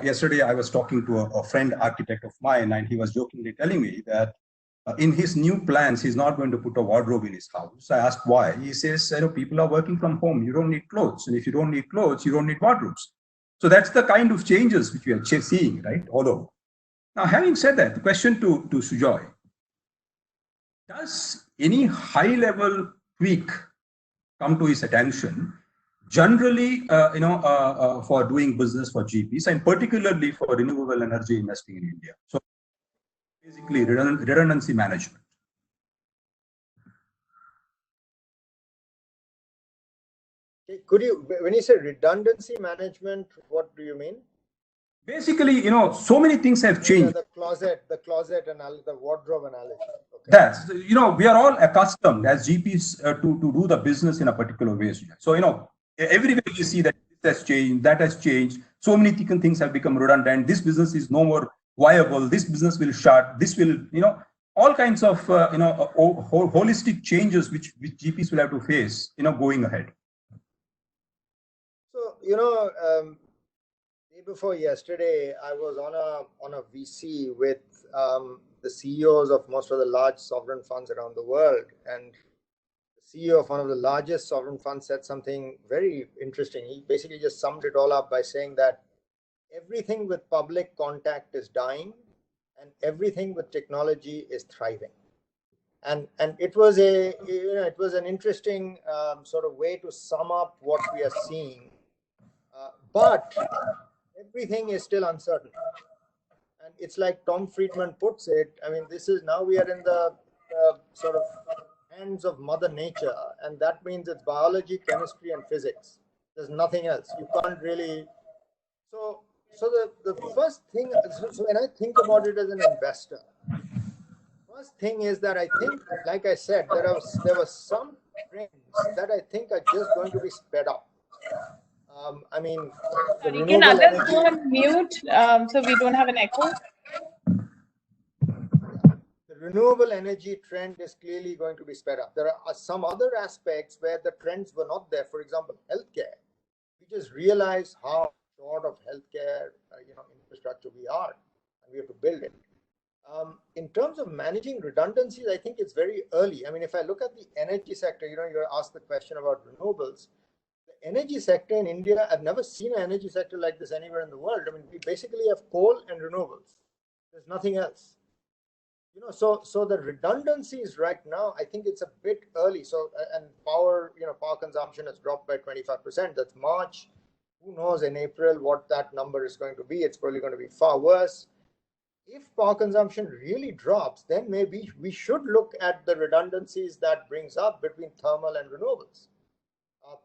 yesterday I was talking to a friend architect of mine, and he was jokingly telling me that in his new plans, he's not going to put a wardrobe in his house. I asked why. He says, people are working from home. You don't need clothes. And if you don't need clothes, you don't need wardrobes. So that's the kind of changes which we are seeing, right, all over. Now, having said that, the question to Sujoy, does any high-level tweak come to his attention, generally, for doing business for GPs, and particularly for renewable energy investing in India? So basically, redundancy management. Could you, when you say redundancy management, what do you mean? Basically, so many things have changed. The closet analogy, the wardrobe analogy. Okay. That's, we are all accustomed as GPs to do the business in a particular way. So, everywhere you see that this has changed, that has changed. So many things have become redundant. This business is no more viable. This business will shut. This will, all kinds of, holistic changes which GPs will have to face, going ahead. So, day before yesterday, I was on a VC with the CEOs of most of the large sovereign funds around the world, and the CEO of one of the largest sovereign funds said something very interesting. He basically just summed it all up by saying that everything with public contact is dying, and everything with technology is thriving. And it was an interesting sort of way to sum up what we are seeing. But everything is still uncertain. And it's like Tom Friedman puts it, I mean, now we are in the sort of hands of Mother Nature, and that means it's biology, chemistry, and physics. There's nothing else. You can't really. So the first thing, so when I think about it as an investor, first thing is that I think, like I said, there were some trends that I think are just going to be sped up. I mean, sorry, can others go on mute so we don't have an echo? The renewable energy trend is clearly going to be sped up. There are some other aspects where the trends were not there. For example, healthcare. We just realize how short of healthcare infrastructure we are, and we have to build it. In terms of managing redundancies, I think it's very early. I mean, if I look at the energy sector, you asked the question about renewables. The energy sector in India, I've never seen an energy sector like this anywhere in the world. I mean, we basically have coal and renewables. There's nothing else. So the redundancies right now, I think it's a bit early. So, and power consumption has dropped by 25%. That's March. Who knows in April what that number is going to be? It's probably going to be far worse. If power consumption really drops, then maybe we should look at the redundancies that brings up between thermal and renewables.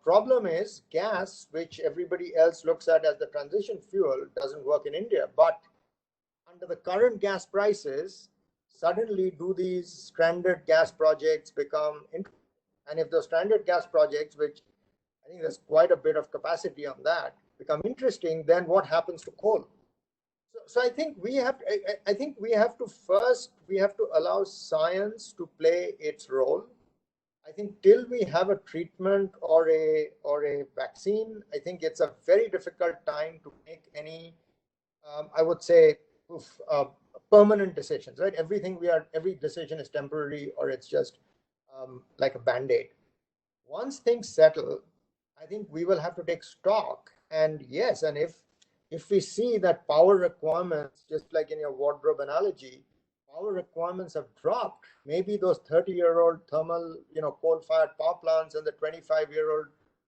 Problem is gas, which everybody else looks at as the transition fuel, doesn't work in India. But under the current gas prices, suddenly do these stranded gas projects become interesting? And if those stranded gas projects, which I think there's quite a bit of capacity on that, become interesting, then what happens to coal? So I think we have to allow science to play its role. I think till we have a treatment or a vaccine, I think it's a very difficult time to make any, I would say, permanent decisions. Right? Every decision is temporary, or it's just like a band-aid. Once things settle, I think we will have to take stock. And yes, and if we see that power requirements, just like in your wardrobe analogy, our requirements have dropped. Maybe those 30-year-old thermal, coal-fired power plants and the 25-year-old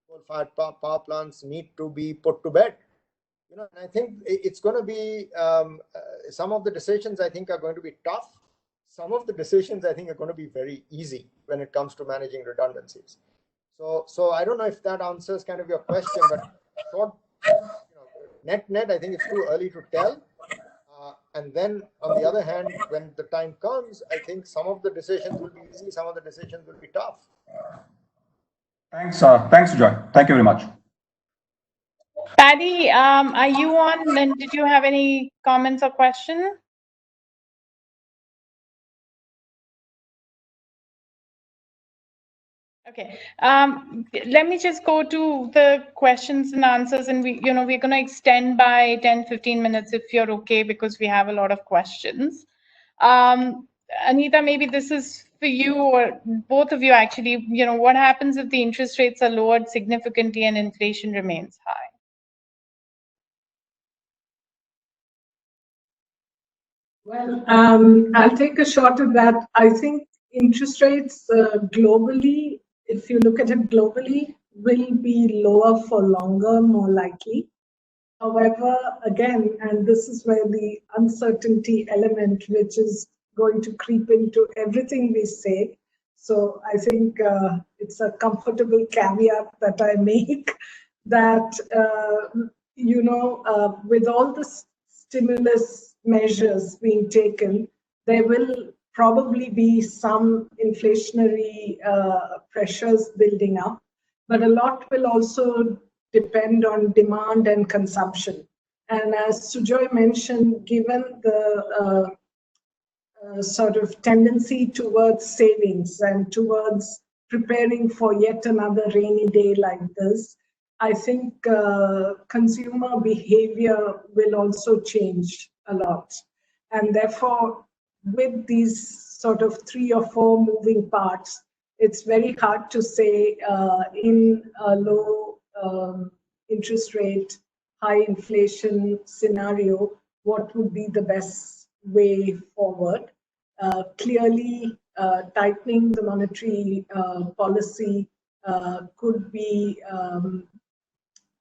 coal-fired power plants need to be put to bed. And I think it's going to be some of the decisions I think are going to be tough. Some of the decisions I think are going to be very easy when it comes to managing redundancies. So I don't know if that answers kind of your question, but short, net, I think it's too early to tell. And then on the other hand, when the time comes, I think some of the decisions will be easy, some of the decisions will be tough. Thanks, Sujoy. Thank you very much. Paddy, are you on? And did you have any comments or question? Okay, let me just go to the questions and answers, and we're going to extend by 10-15 minutes if you're okay, because we have a lot of questions. Anita, maybe this is for you or both of you actually. What happens if the interest rates are lowered significantly and inflation remains high? Well, I'll take a shot at that. I think interest rates globally, if you look at it globally, will be lower for longer, more likely. However, again, and this is where the uncertainty element, which is going to creep into everything we say. So I think it's a comfortable caveat that I make that, with all the stimulus measures being taken, there will probably be some inflationary pressures building up, but a lot will also depend on demand and consumption. And as Sujoy mentioned, given the sort of tendency towards savings and towards preparing for yet another rainy day like this, I think consumer behavior will also change a lot. And therefore, with these sort of 3 or 4 moving parts, it's very hard to say in a low interest rate, high inflation scenario, what would be the best way forward. Clearly, tightening the monetary policy could be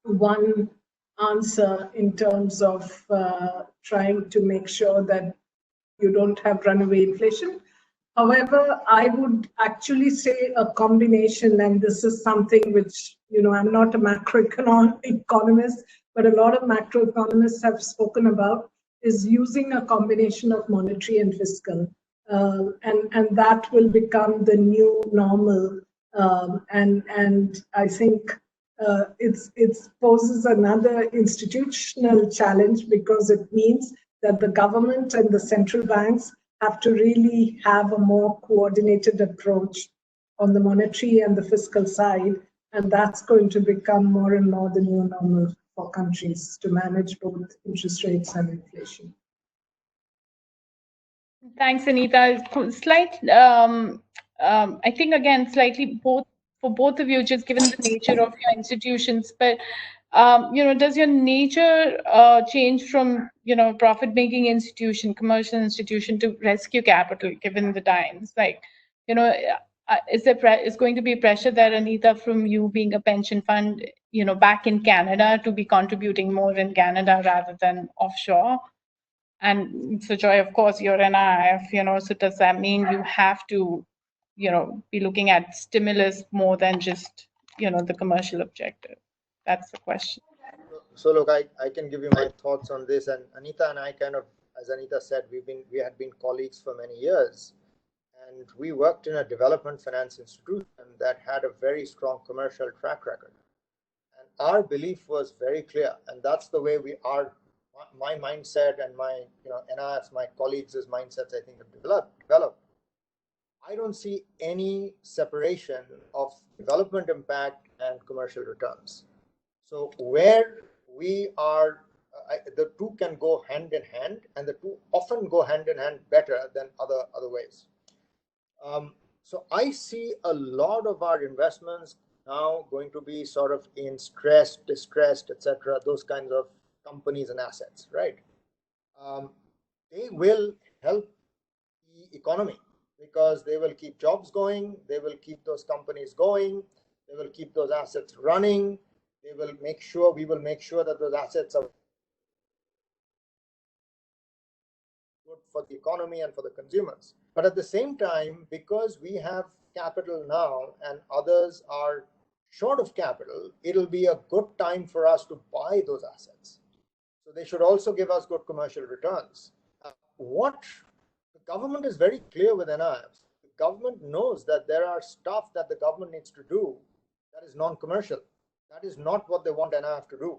one answer in terms of trying to make sure that you don't have runaway inflation. However, I would actually say a combination, and this is something which, I'm not a macroeconomist, but a lot of macroeconomists have spoken about, is using a combination of monetary and fiscal. And that will become the new normal. And I think it poses another institutional challenge, because it means that the government and the central banks have to really have a more coordinated approach on the monetary and the fiscal side. And that's going to become more and more the new normal for countries to manage both interest rates and inflation. Thanks, Anita. I think, again, slightly for both of you, just given the nature of your institutions, but does your nature change from, profit-making institution, commercial institution to rescue capital, given the times? Like, is going to be pressure there, Anita, from you being a pension fund, back in Canada, to be contributing more in Canada rather than offshore? And Sujoy, of course, you're an IF, so does that mean you have to, be looking at stimulus more than just, the commercial objective? That's the question. So look, I can give you my thoughts on this. And Anita and I kind of, as Anita said, we had been colleagues for many years. And we worked in a development finance institution that had a very strong commercial track record. And our belief was very clear. And that's the way we are. My mindset and my, NIF's, my colleagues' mindsets, I think, have developed. I don't see any separation of development impact and commercial returns. So where we are, the two can go hand in hand, and the two often go hand in hand better than other ways. So I see a lot of our investments now going to be sort of in stressed, distressed, etc., those kinds of companies and assets, right? They will help economy, because they will keep jobs going, they will keep those companies going, they will keep those assets running, we will make sure that those assets are good for the economy and for the consumers. But at the same time, because we have capital now and others are short of capital, it'll be a good time for us to buy those assets. So they should also give us good commercial returns. What the government is very clear with NIFs. The government knows that there are stuff that the government needs to do that is non-commercial. That is not what they want NIF to do.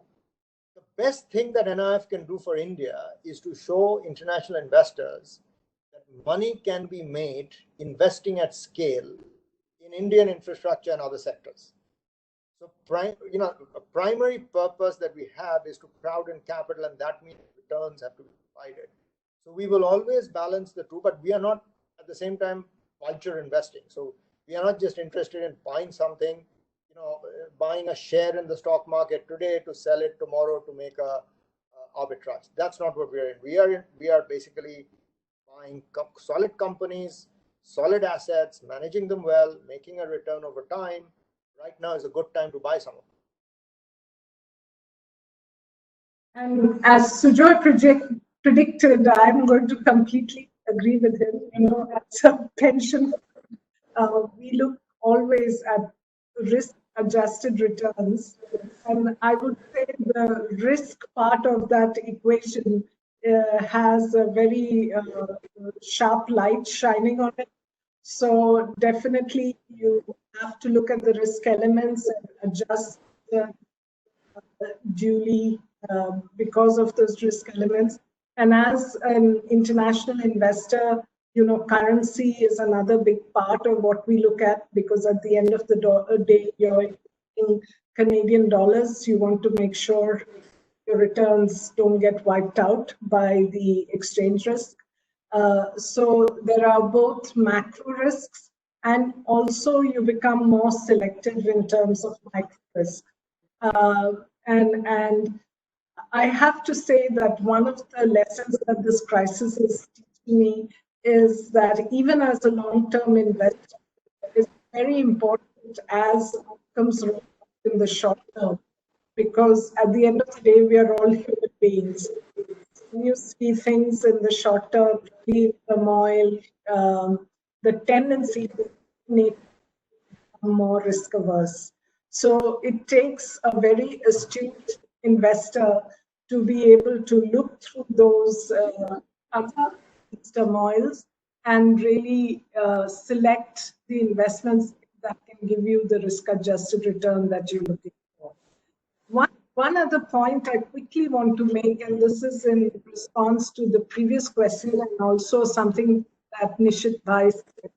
The best thing that NIF can do for India is to show international investors that money can be made investing at scale in Indian infrastructure and other sectors. So, a primary purpose that we have is to crowd in capital, and that means returns have to be provided. So we will always balance the two, but we are not at the same time vulture investing. So we are not just interested in buying something, buying a share in the stock market today to sell it tomorrow to make a arbitrage. That's not what we are in. We are basically buying solid companies, solid assets, managing them well, making a return over time. Right now is a good time to buy some of them. And as Sujoy predicted, I'm going to completely agree with him. As a pension, we look always at risk-adjusted returns. And I would say the risk part of that equation has a very sharp light shining on it. So definitely you have to look at the risk elements and adjust duly because of those risk elements. And as an international investor, currency is another big part of what we look at, because at the end of the day, you're in Canadian dollars. You want to make sure your returns don't get wiped out by the exchange risk. So there are both macro risks, and also you become more selective in terms of micro risk. And I have to say that one of the lessons that this crisis is teaching me is that even as a long-term investor, it's very important as outcomes in the short term, because at the end of the day, we are all human beings. When you see things in the short term, really turmoil, the tendency to make more risk averse. So it takes a very astute investor to be able to look through those turmoils and really select the investments that can give you the risk-adjusted return that you're looking for. One other point I quickly want to make, and this is in response to the previous question and also something that Nishith Desai said.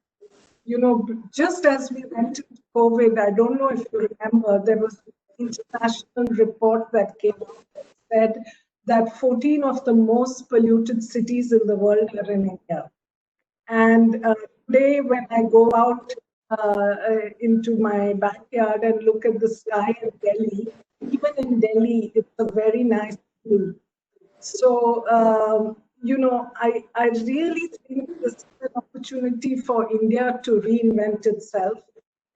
Just as we went into COVID, I don't know if you remember, there was an international report that came out that said that 14 of the most polluted cities in the world are in India. And today, when I go out into my backyard and look at the sky in Delhi, even in Delhi, it's a very nice view. So, I really think this is an opportunity for India to reinvent itself,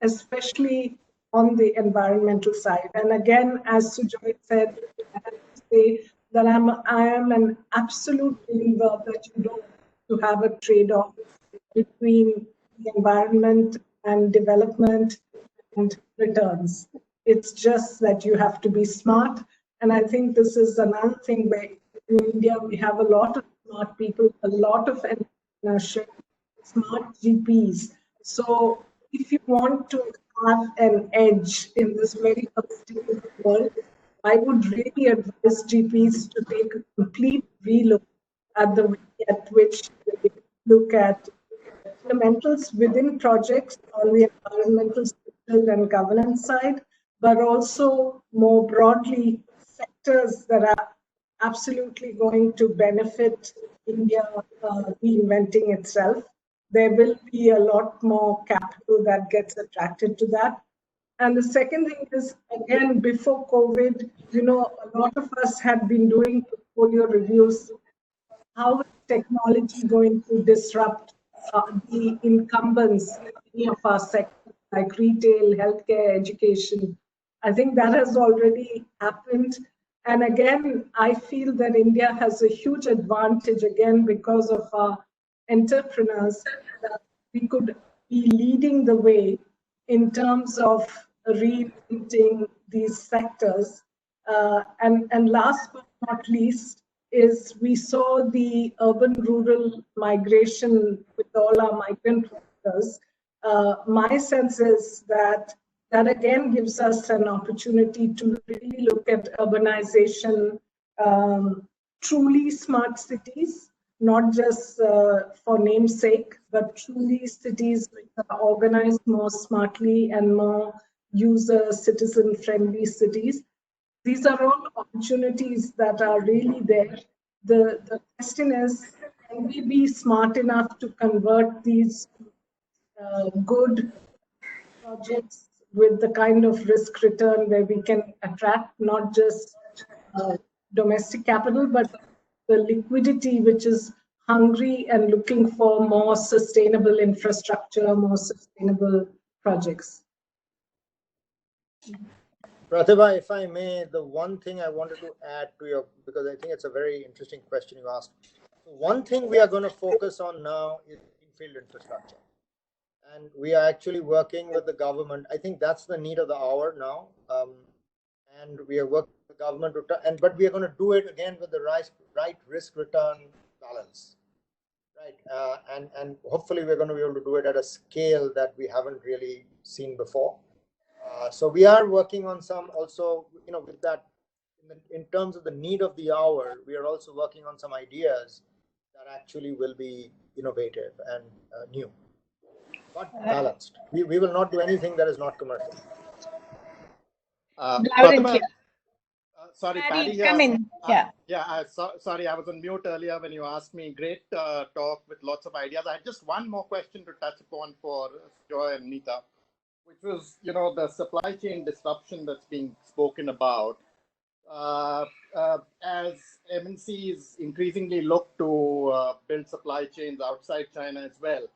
especially on the environmental side. And again, as Sujoy said, I have to say that I am an absolute believer that you don't have to have a trade-off between the environment and development and returns. It's just that you have to be smart. And I think this is another thing where in India, we have a lot of smart people, a lot of entrepreneurship, smart GPs. So if you want to have an edge in this very competitive world, I would really advise GPs to take a complete relook at the way at which they look at fundamentals within projects on the environmental, social, and governance side, but also more broadly sectors that are absolutely going to benefit India reinventing itself. There will be a lot more capital that gets attracted to that. And the second thing is, again, before COVID, a lot of us had been doing portfolio reviews. How is technology going to disrupt the incumbents in many of our sectors like retail, healthcare, education. I think that has already happened. And again, I feel that India has a huge advantage again because of our entrepreneurs, that we could be leading the way in terms of reinventing these sectors. And last but not least is we saw the urban-rural migration with all our migrant workers. My sense is that that again gives us an opportunity to really look at urbanization, truly smart cities, not just for namesake, but truly cities which are organized more smartly and more user, citizen-friendly cities. These are all opportunities that are really there. The question is, can we be smart enough to convert these good projects with the kind of risk return where we can attract not just domestic capital, but the liquidity which is hungry and looking for more sustainable infrastructure, more sustainable projects. Pratibha, if I may, the one thing I wanted to add to your, because I think it's a very interesting question you asked. One thing we are going to focus on now is greenfield infrastructure. And we are actually working with the government. I think that's the need of the hour now. And we are working with the government, but we are going to do it again with the right risk return balance. Right. And hopefully we're going to be able to do it at a scale that we haven't really seen before. So we are working on some also, with that, in terms of the need of the hour, we are also working on some ideas that actually will be innovative and new, but balanced. We will not do anything that is not commercial. Pratibha, sorry, Paddy, come in. Sorry, I was on mute earlier when you asked me. Great talk with lots of ideas. I had just one more question to touch upon for Sujoy and Anita, which was, the supply chain disruption that's being spoken about. As MNCs increasingly look to build supply chains outside China as well,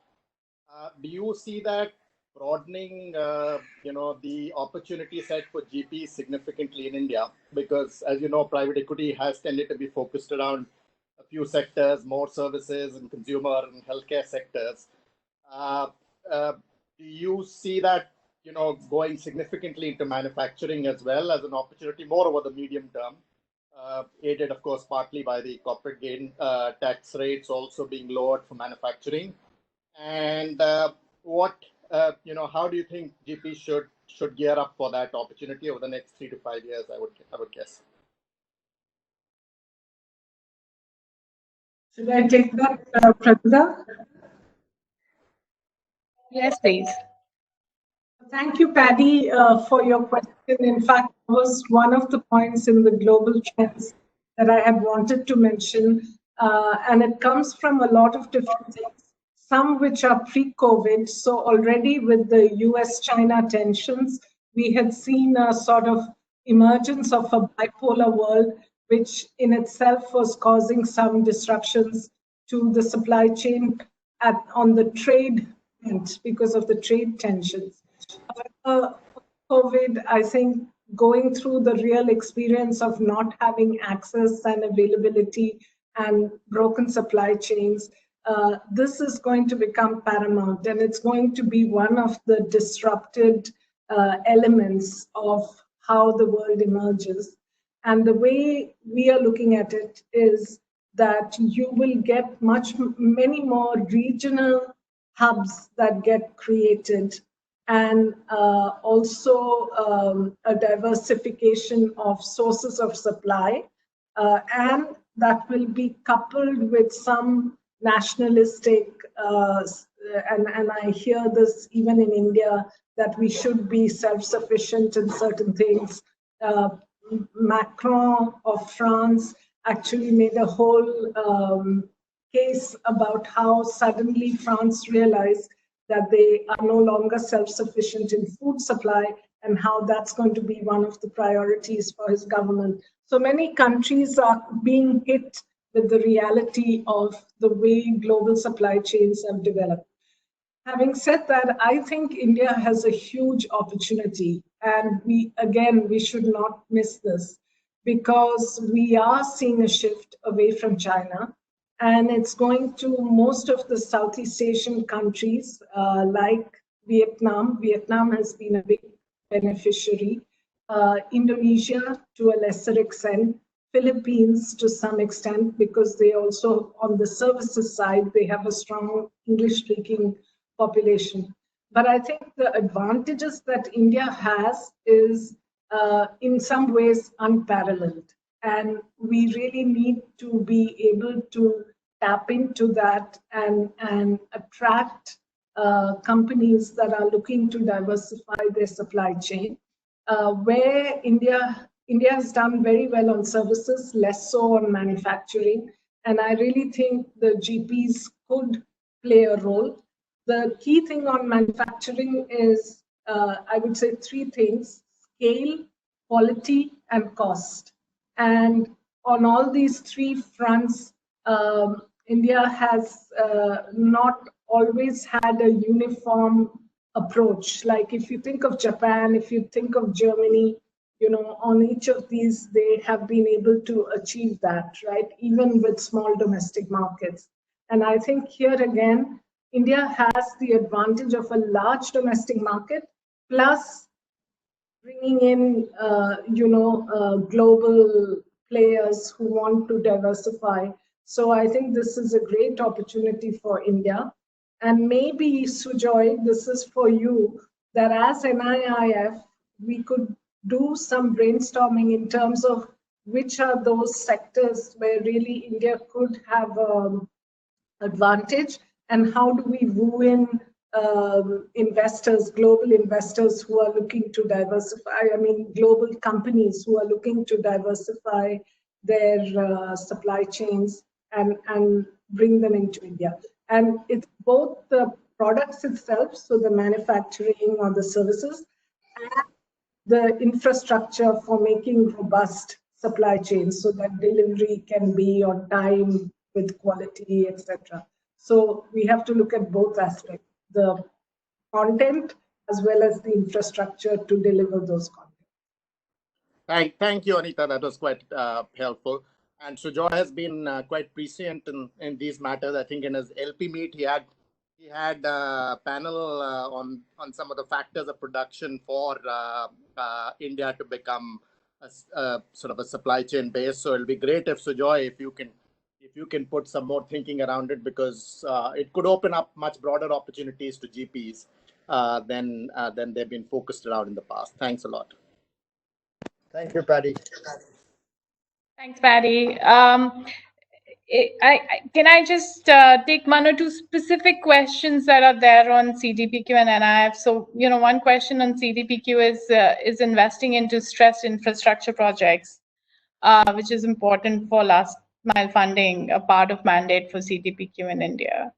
do you see that broadening, the opportunity set for GPs significantly in India? Because, as you know, private equity has tended to be focused around a few sectors, more services and consumer and healthcare sectors. Do you see that, going significantly into manufacturing as well as an opportunity more over the medium term, aided, of course, partly by the corporate gain tax rates also being lowered for manufacturing? And how do you think GP should gear up for that opportunity over the next 3 to 5 years? I would guess. Should I take that, Pratibha? Yes, please. Thank you, Paddy, for your question. In fact, it was one of the points in the global trends that I had wanted to mention, and it comes from a lot of different things, some which are pre-COVID. So already with the US-China tensions, we had seen a sort of emergence of a bipolar world, which in itself was causing some disruptions to the supply chain on the trade end because of the trade tensions. COVID, I think, going through the real experience of not having access and availability and broken supply chains, this is going to become paramount, and it's going to be one of the disrupted elements of how the world emerges. And the way we are looking at it is that you will get many more regional hubs that get created, and also a diversification of sources of supply, and that will be coupled with some nationalistic, and I hear this even in India, that we should be self-sufficient in certain things. Macron of France actually made a whole case about how suddenly France realized that they are no longer self-sufficient in food supply, and how that's going to be one of the priorities for his government. So many countries are being hit with the reality of the way global supply chains have developed. Having said that, I think India has a huge opportunity, and we should not miss this, because we are seeing a shift away from China, and it's going to most of the Southeast Asian countries like Vietnam. Vietnam has been a big beneficiary. Indonesia to a lesser extent, Philippines to some extent, because they also, on the services side, they have a strong English-speaking population. But I think the advantages that India has is in some ways unparalleled. And we really need to be able to tap into that and attract companies that are looking to diversify their supply chain. Where India has done very well on services, less so on manufacturing. And I really think the GPs could play a role. The key thing on manufacturing is, I would say, three things: scale, quality, and cost. And on all these three fronts, India has not always had a uniform approach. Like if you think of Japan, if you think of Germany, on each of these, they have been able to achieve that, right? Even with small domestic markets. And I think here again, India has the advantage of a large domestic market, plus bringing in, global players who want to diversify. So I think this is a great opportunity for India. And maybe, Sujoy, this is for you, that as NIIF, we could do some brainstorming in terms of which are those sectors where really India could have advantage, and how do we woo in investors, global investors who are looking to diversify, global companies who are looking to diversify their supply chains and bring them into India. And it's both the products itself, so the manufacturing or the services, and the infrastructure for making robust supply chains so that delivery can be on time with quality, etc. So we have to look at both aspects, the content as well as the infrastructure to deliver those content. Thank you, Anita. That was quite helpful. And Sujoy has been quite prescient in these matters. I think in his LP meet, he had a panel on some of the factors of production for India to become a sort of a supply chain base. So it'll be great if Sujoy, if you can put some more thinking around it, because it could open up much broader opportunities to GPs than they've been focused around in the past. Thanks a lot. Thank you, Patty. Thanks, Patty. Can I just take one or two specific questions that are there on CDPQ and NIF? So, one question on CDPQ is investing into stressed infrastructure projects, which is important for last mile funding, a part of mandate for CDPQ in India.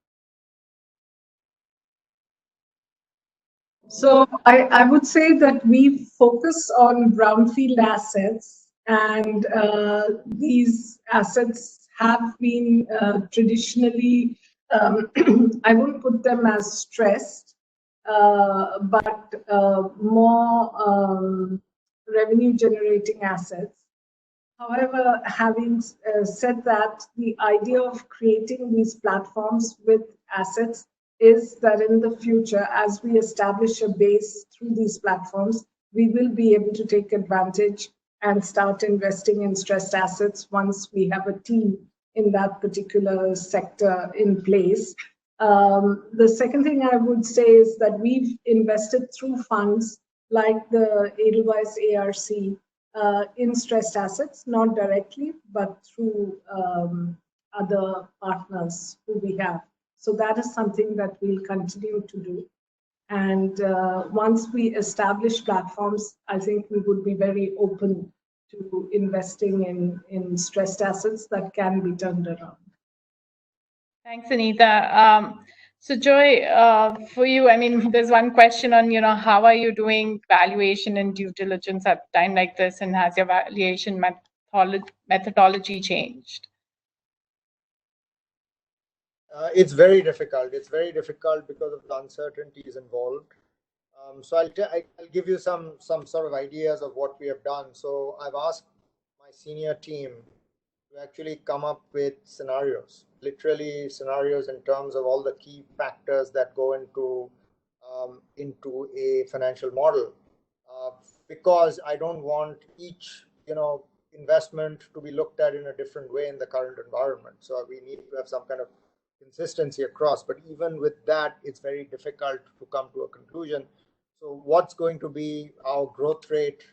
So I would say that we focus on brownfield assets, and these assets have been traditionally, I won't put them as stressed, but more revenue generating assets. However, having said that, the idea of creating these platforms with assets is that in the future, as we establish a base through these platforms, we will be able to take advantage and start investing in stressed assets once we have a team in that particular sector in place. The second thing I would say is that we've invested through funds like the Edelweiss ARC in stressed assets, not directly, but through other partners who we have. So that is something that we'll continue to do. And once we establish platforms, I think we would be very open to investing in stressed assets that can be turned around. Thanks, Anita. So Joy, for you, there's one question on, how are you doing valuation and due diligence at a time like this, and has your valuation methodology changed? It's very difficult. It's very difficult because of the uncertainties involved. So I'll give you some sort of ideas of what we have done. So I've asked my senior team to actually come up with scenarios, literally scenarios in terms of all the key factors that go into a financial model, because I don't want each investment to be looked at in a different way in the current environment. So we need to have some kind of consistency across. But even with that, it's very difficult to come to a conclusion. So what's going to be our growth rate,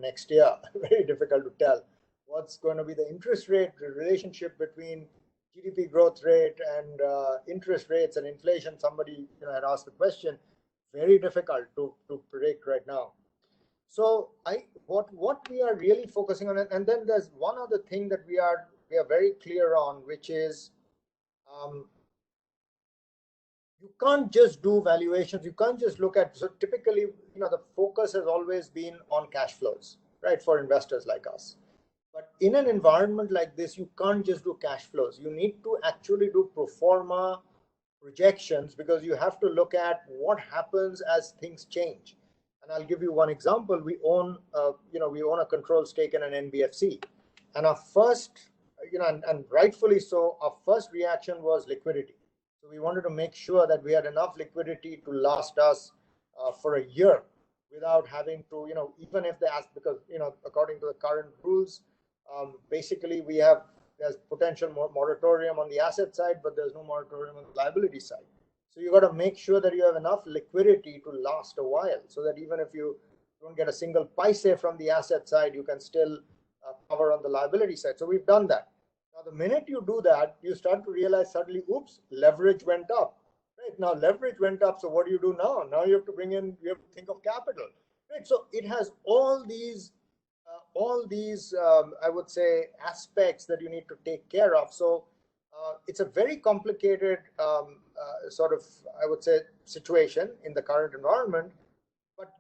next year? Very difficult to tell. What's going to be the interest rate, the relationship between GDP growth rate and interest rates and inflation? Somebody had asked the question. Very difficult to predict right now. So what we are really focusing on, and then there's one other thing that we are very clear on, which is you can't just do valuations. You can't just look at, so typically, the focus has always been on cash flows, right, for investors like us. But in an environment like this, you can't just do cash flows. You need to actually do pro forma projections, because you have to look at what happens as things change. And I'll give you one example. We own a control stake in an NBFC, and our first, and rightfully so, our first reaction was liquidity. So we wanted to make sure that we had enough liquidity to last us for a year without having to, even if they ask, because, according to the current rules, basically there's potential moratorium on the asset side, but there's no moratorium on the liability side. So you got to make sure that you have enough liquidity to last a while, so that even if you don't get a single paise from the asset side, you can still cover on the liability side. So we've done that. Now, the minute you do that, you start to realize suddenly, oops, leverage went up. Right now, leverage went up. So what do you do now? Now you have to think of capital. Right. So it has all these, I would say, aspects that you need to take care of. So it's a very complicated sort of, I would say, situation in the current environment. But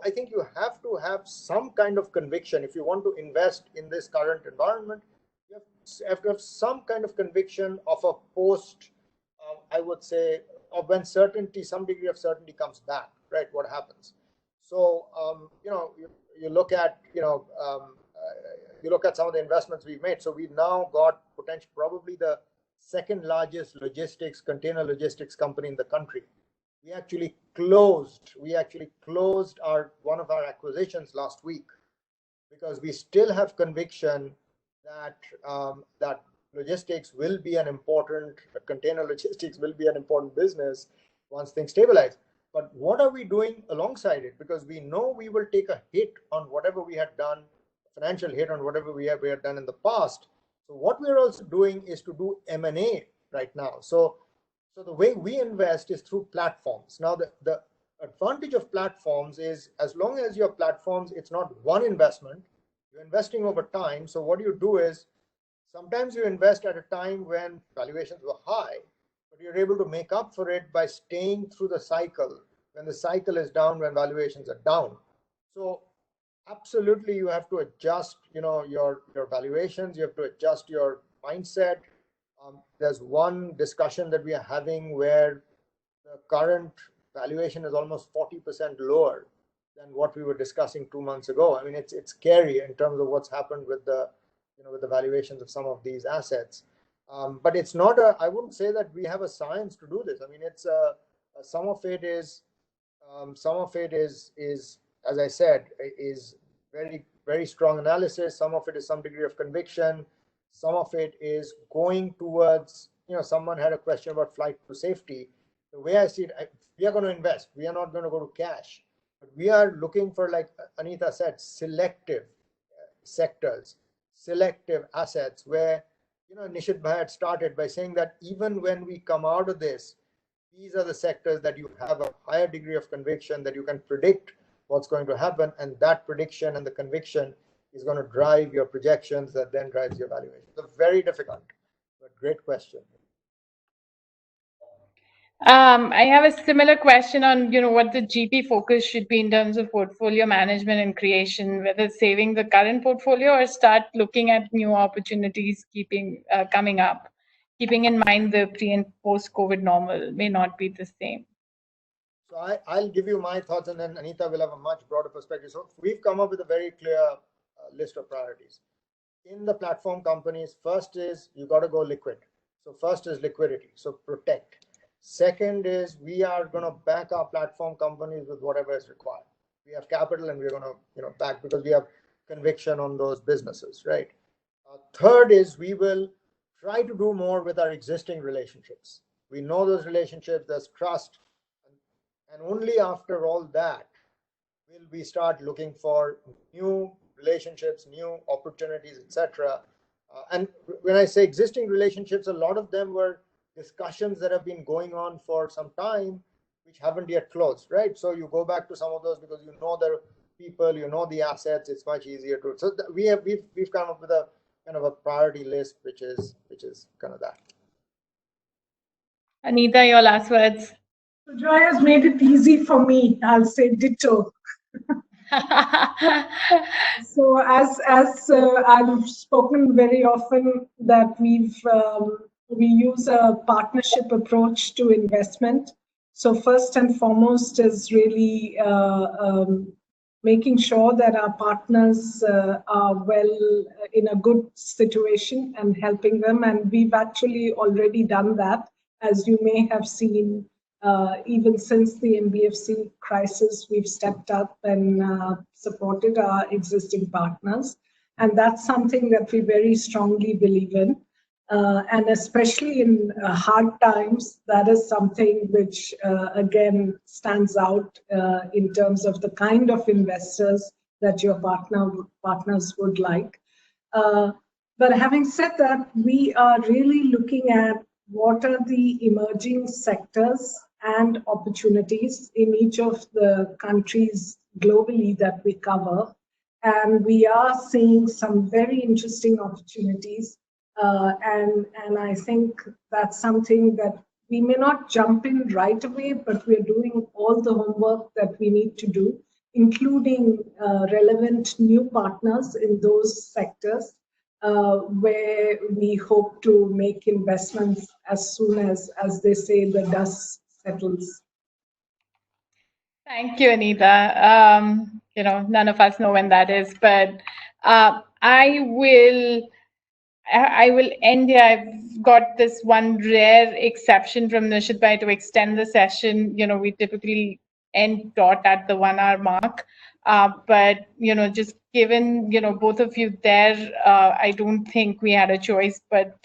I think you have to have some kind of conviction. If you want to invest in this current environment, you have to have some kind of conviction of a post, I would say, of when some degree of certainty comes back, right? What happens? So, you look at, you look at some of the investments we've made. So we've now got probably the second largest container logistics company in the country. We actually closed one of our acquisitions last week, because we still have conviction that logistics will be container logistics will be an important business once things stabilize. But what are we doing alongside it? Because we know we will take a hit on whatever we had done, financial hit on whatever we had done in the past. So what we're also doing is to do M&A right now. So the way we invest is through platforms. Now, the advantage of platforms is, as long as your platforms, it's not one investment, you're investing over time. So what you do is, sometimes you invest at a time when valuations were high, but you're able to make up for it by staying through the cycle when the cycle is down, when valuations are down. So absolutely, you have to adjust, your valuations. You have to adjust your mindset. There's one discussion that we are having where the current valuation is almost 40% lower than what we were discussing 2 months ago. I mean, it's scary in terms of what's happened with the valuations of some of these assets. But it's not I wouldn't say that we have a science to do this. I mean, it's some of it is, as I said, is very, very strong analysis. Some of it is some degree of conviction. Some of it is going towards, someone had a question about flight to safety. The way I see it, we are going to invest. We are not going to go to cash. But we are looking for, like Anita said, selective sectors, selective assets, where, Nishith had started by saying that even when we come out of this, these are the sectors that you have a higher degree of conviction, that you can predict what's going to happen. And that prediction and the conviction is going to drive your projections, that then drives your valuation. So very difficult, but great question. I have a similar question on, what the GP focus should be in terms of portfolio management and creation, whether saving the current portfolio or start looking at new opportunities coming up. keeping in mind the pre and post COVID normal may not be the same. So I'll give you my thoughts, and then Anita will have a much broader perspective. So we've come up with a very clear list of priorities. In the platform companies, first is you got to go liquid. So first is liquidity, so protect. Second is we are going to back our platform companies with whatever is required. We have capital and we're going to back because we have conviction on those businesses, right? Third is we will try to do more with our existing relationships. We know those relationships, there's trust, and only after all that will we start looking for new relationships, new opportunities, etc. And when I say existing relationships, a lot of them were discussions that have been going on for some time, which haven't yet closed, right? So you go back to some of those because you know the people, you know the assets. It's much easier to. So we've come up with a kind of a priority list, which is kind of that. Anita, your last words. Sujoy has made it easy for me. I'll say ditto. So as I've spoken very often that we use a partnership approach to investment. So first and foremost is really making sure that our partners are well in a good situation and helping them. And we've actually already done that, as you may have seen. Even since the NBFC crisis, we've stepped up and supported our existing partners. And that's something that we very strongly believe in. And especially in hard times, that is something which, again, stands out in terms of the kind of investors that your partners would like. But having said that, we are really looking at what are the emerging sectors and opportunities in each of the countries globally that we cover. And we are seeing some very interesting opportunities. And I think that's something that we may not jump in right away, but we're doing all the homework that we need to do, including relevant new partners in those sectors. Where we hope to make investments as soon as they say, the dust settles. Thank you, Anita. None of us know when that is, but I will end here. I've got this one rare exception from Nishith Bhai to extend the session. We typically end at the 1 hour mark. But just given both of you there, I don't think we had a choice. But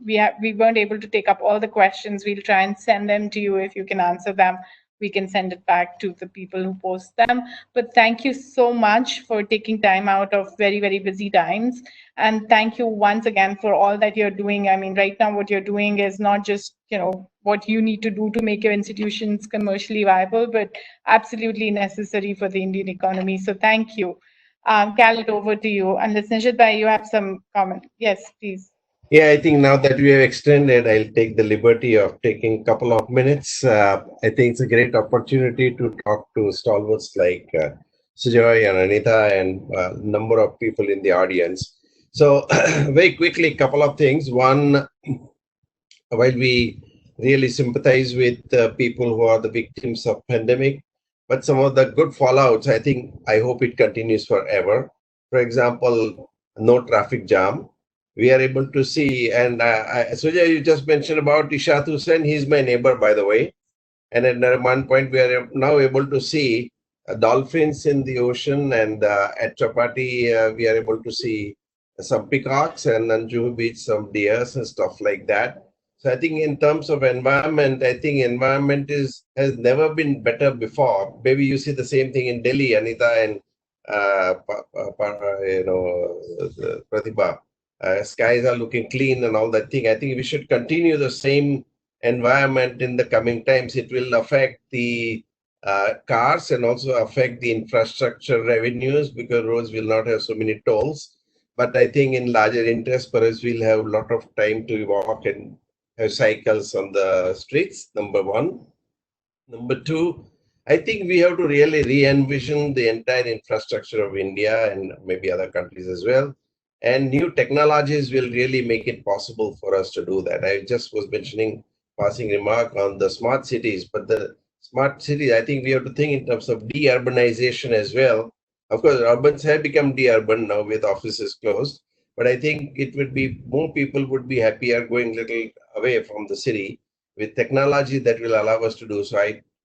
we weren't able to take up all the questions. We'll try and send them to you. If you can answer them, we can send it back to the people who post them. But thank you so much for taking time out of very, very busy times. And thank you once again for all that you're doing. I mean, right now what you're doing is not just what you need to do to make your institutions commercially viable, but absolutely necessary for the Indian economy. So thank you. Cal, it over to you. Unless Nishith Bhai, you have some comment. Yes, please. Yeah, I think now that we have extended, I'll take the liberty of taking a couple of minutes. I think it's a great opportunity to talk to stalwarts like Sujoy and Anita and a number of people in the audience. So very quickly, a couple of things. One, while we really sympathize with people who are the victims of pandemic, but some of the good fallouts, I hope it continues forever. For example, no traffic jam. We are able to see, and Sujoy, you just mentioned about Ishaq Hussain. He's my neighbor, by the way. And at one point, we are now able to see dolphins in the ocean, and at Chapati, we are able to see some peacocks, and on Juhu Beach, some deers and stuff like that. So I think in terms of environment, environment has never been better before. Maybe you see the same thing in Delhi, Anita and Pratibha. Skies are looking clean and all that thing. I think we should continue the same environment in the coming times. It will affect the cars and also affect the infrastructure revenues because roads will not have so many tolls. But I think in larger interest for us, we'll have a lot of time to walk and have cycles on the streets, number one. Number two, I think we have to really re-envision the entire infrastructure of India and maybe other countries as well. and new technologies will really make it possible for us to do that. I just was mentioning, passing remark on the smart cities, but the smart cities, I think we have to think in terms of de-urbanization as well. Of course, urbans have become de-urban now with offices closed, but I think it would be, more people would be happier going a little away from the city with technology that will allow us to do so.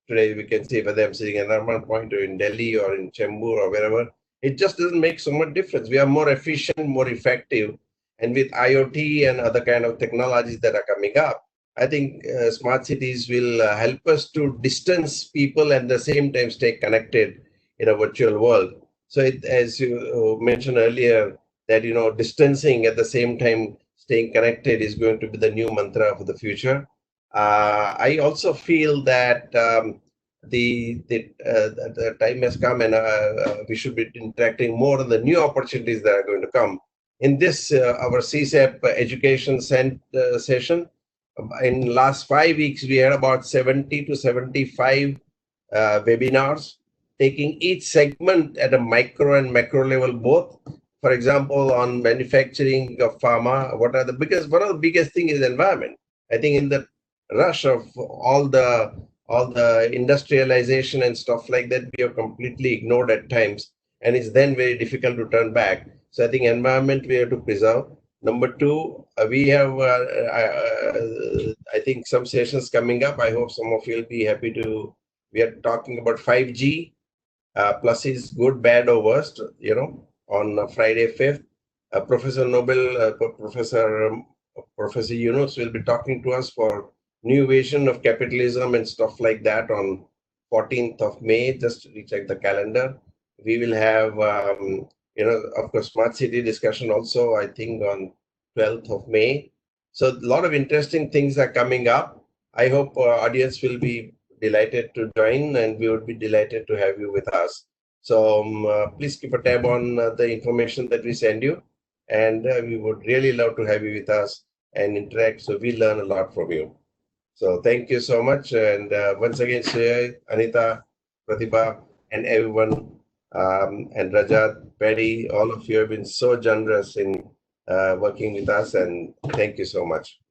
Today we can say whether I'm sitting in Narmal Point or in Delhi or in Chembur or wherever, it just doesn't make so much difference. We are more efficient, more effective. And with IoT and other kind of technologies that are coming up, I think smart cities will help us to distance people and at the same time stay connected in a virtual world. So as you mentioned earlier, that, distancing at the same time staying connected is going to be the new mantra for the future. I also feel that the time has come, and we should be interacting more on the new opportunities that are going to come. In this, our cCep education session, in last 5 weeks, we had about 70 to 75 webinars, taking each segment at a micro and macro level both. For example, on manufacturing of pharma, one of the biggest thing is environment. I think in the rush of all the industrialization and stuff like that, we are completely ignored at times, and it's then very difficult to turn back. So I think environment we have to preserve. Number two, we have I think some sessions coming up. I hope some of you will be happy to. We are talking about 5G, plus is good, bad, or worst. On Friday 5th, Professor Nobel, Professor Yunus will be talking to us for new vision of capitalism and stuff like that on 14th of May. Just recheck the calendar. We will have, of course, smart city discussion also, I think, on 12th of May. So a lot of interesting things are coming up. I hope our audience will be delighted to join, and we would be delighted to have you with us. So please keep a tab on the information that we send you, and we would really love to have you with us and interact, so we learn a lot from you. So thank you so much, and once again, Sujoy, Anita, Pratibha, and everyone, and Rajat, Paddy, all of you have been so generous in working with us, and thank you so much.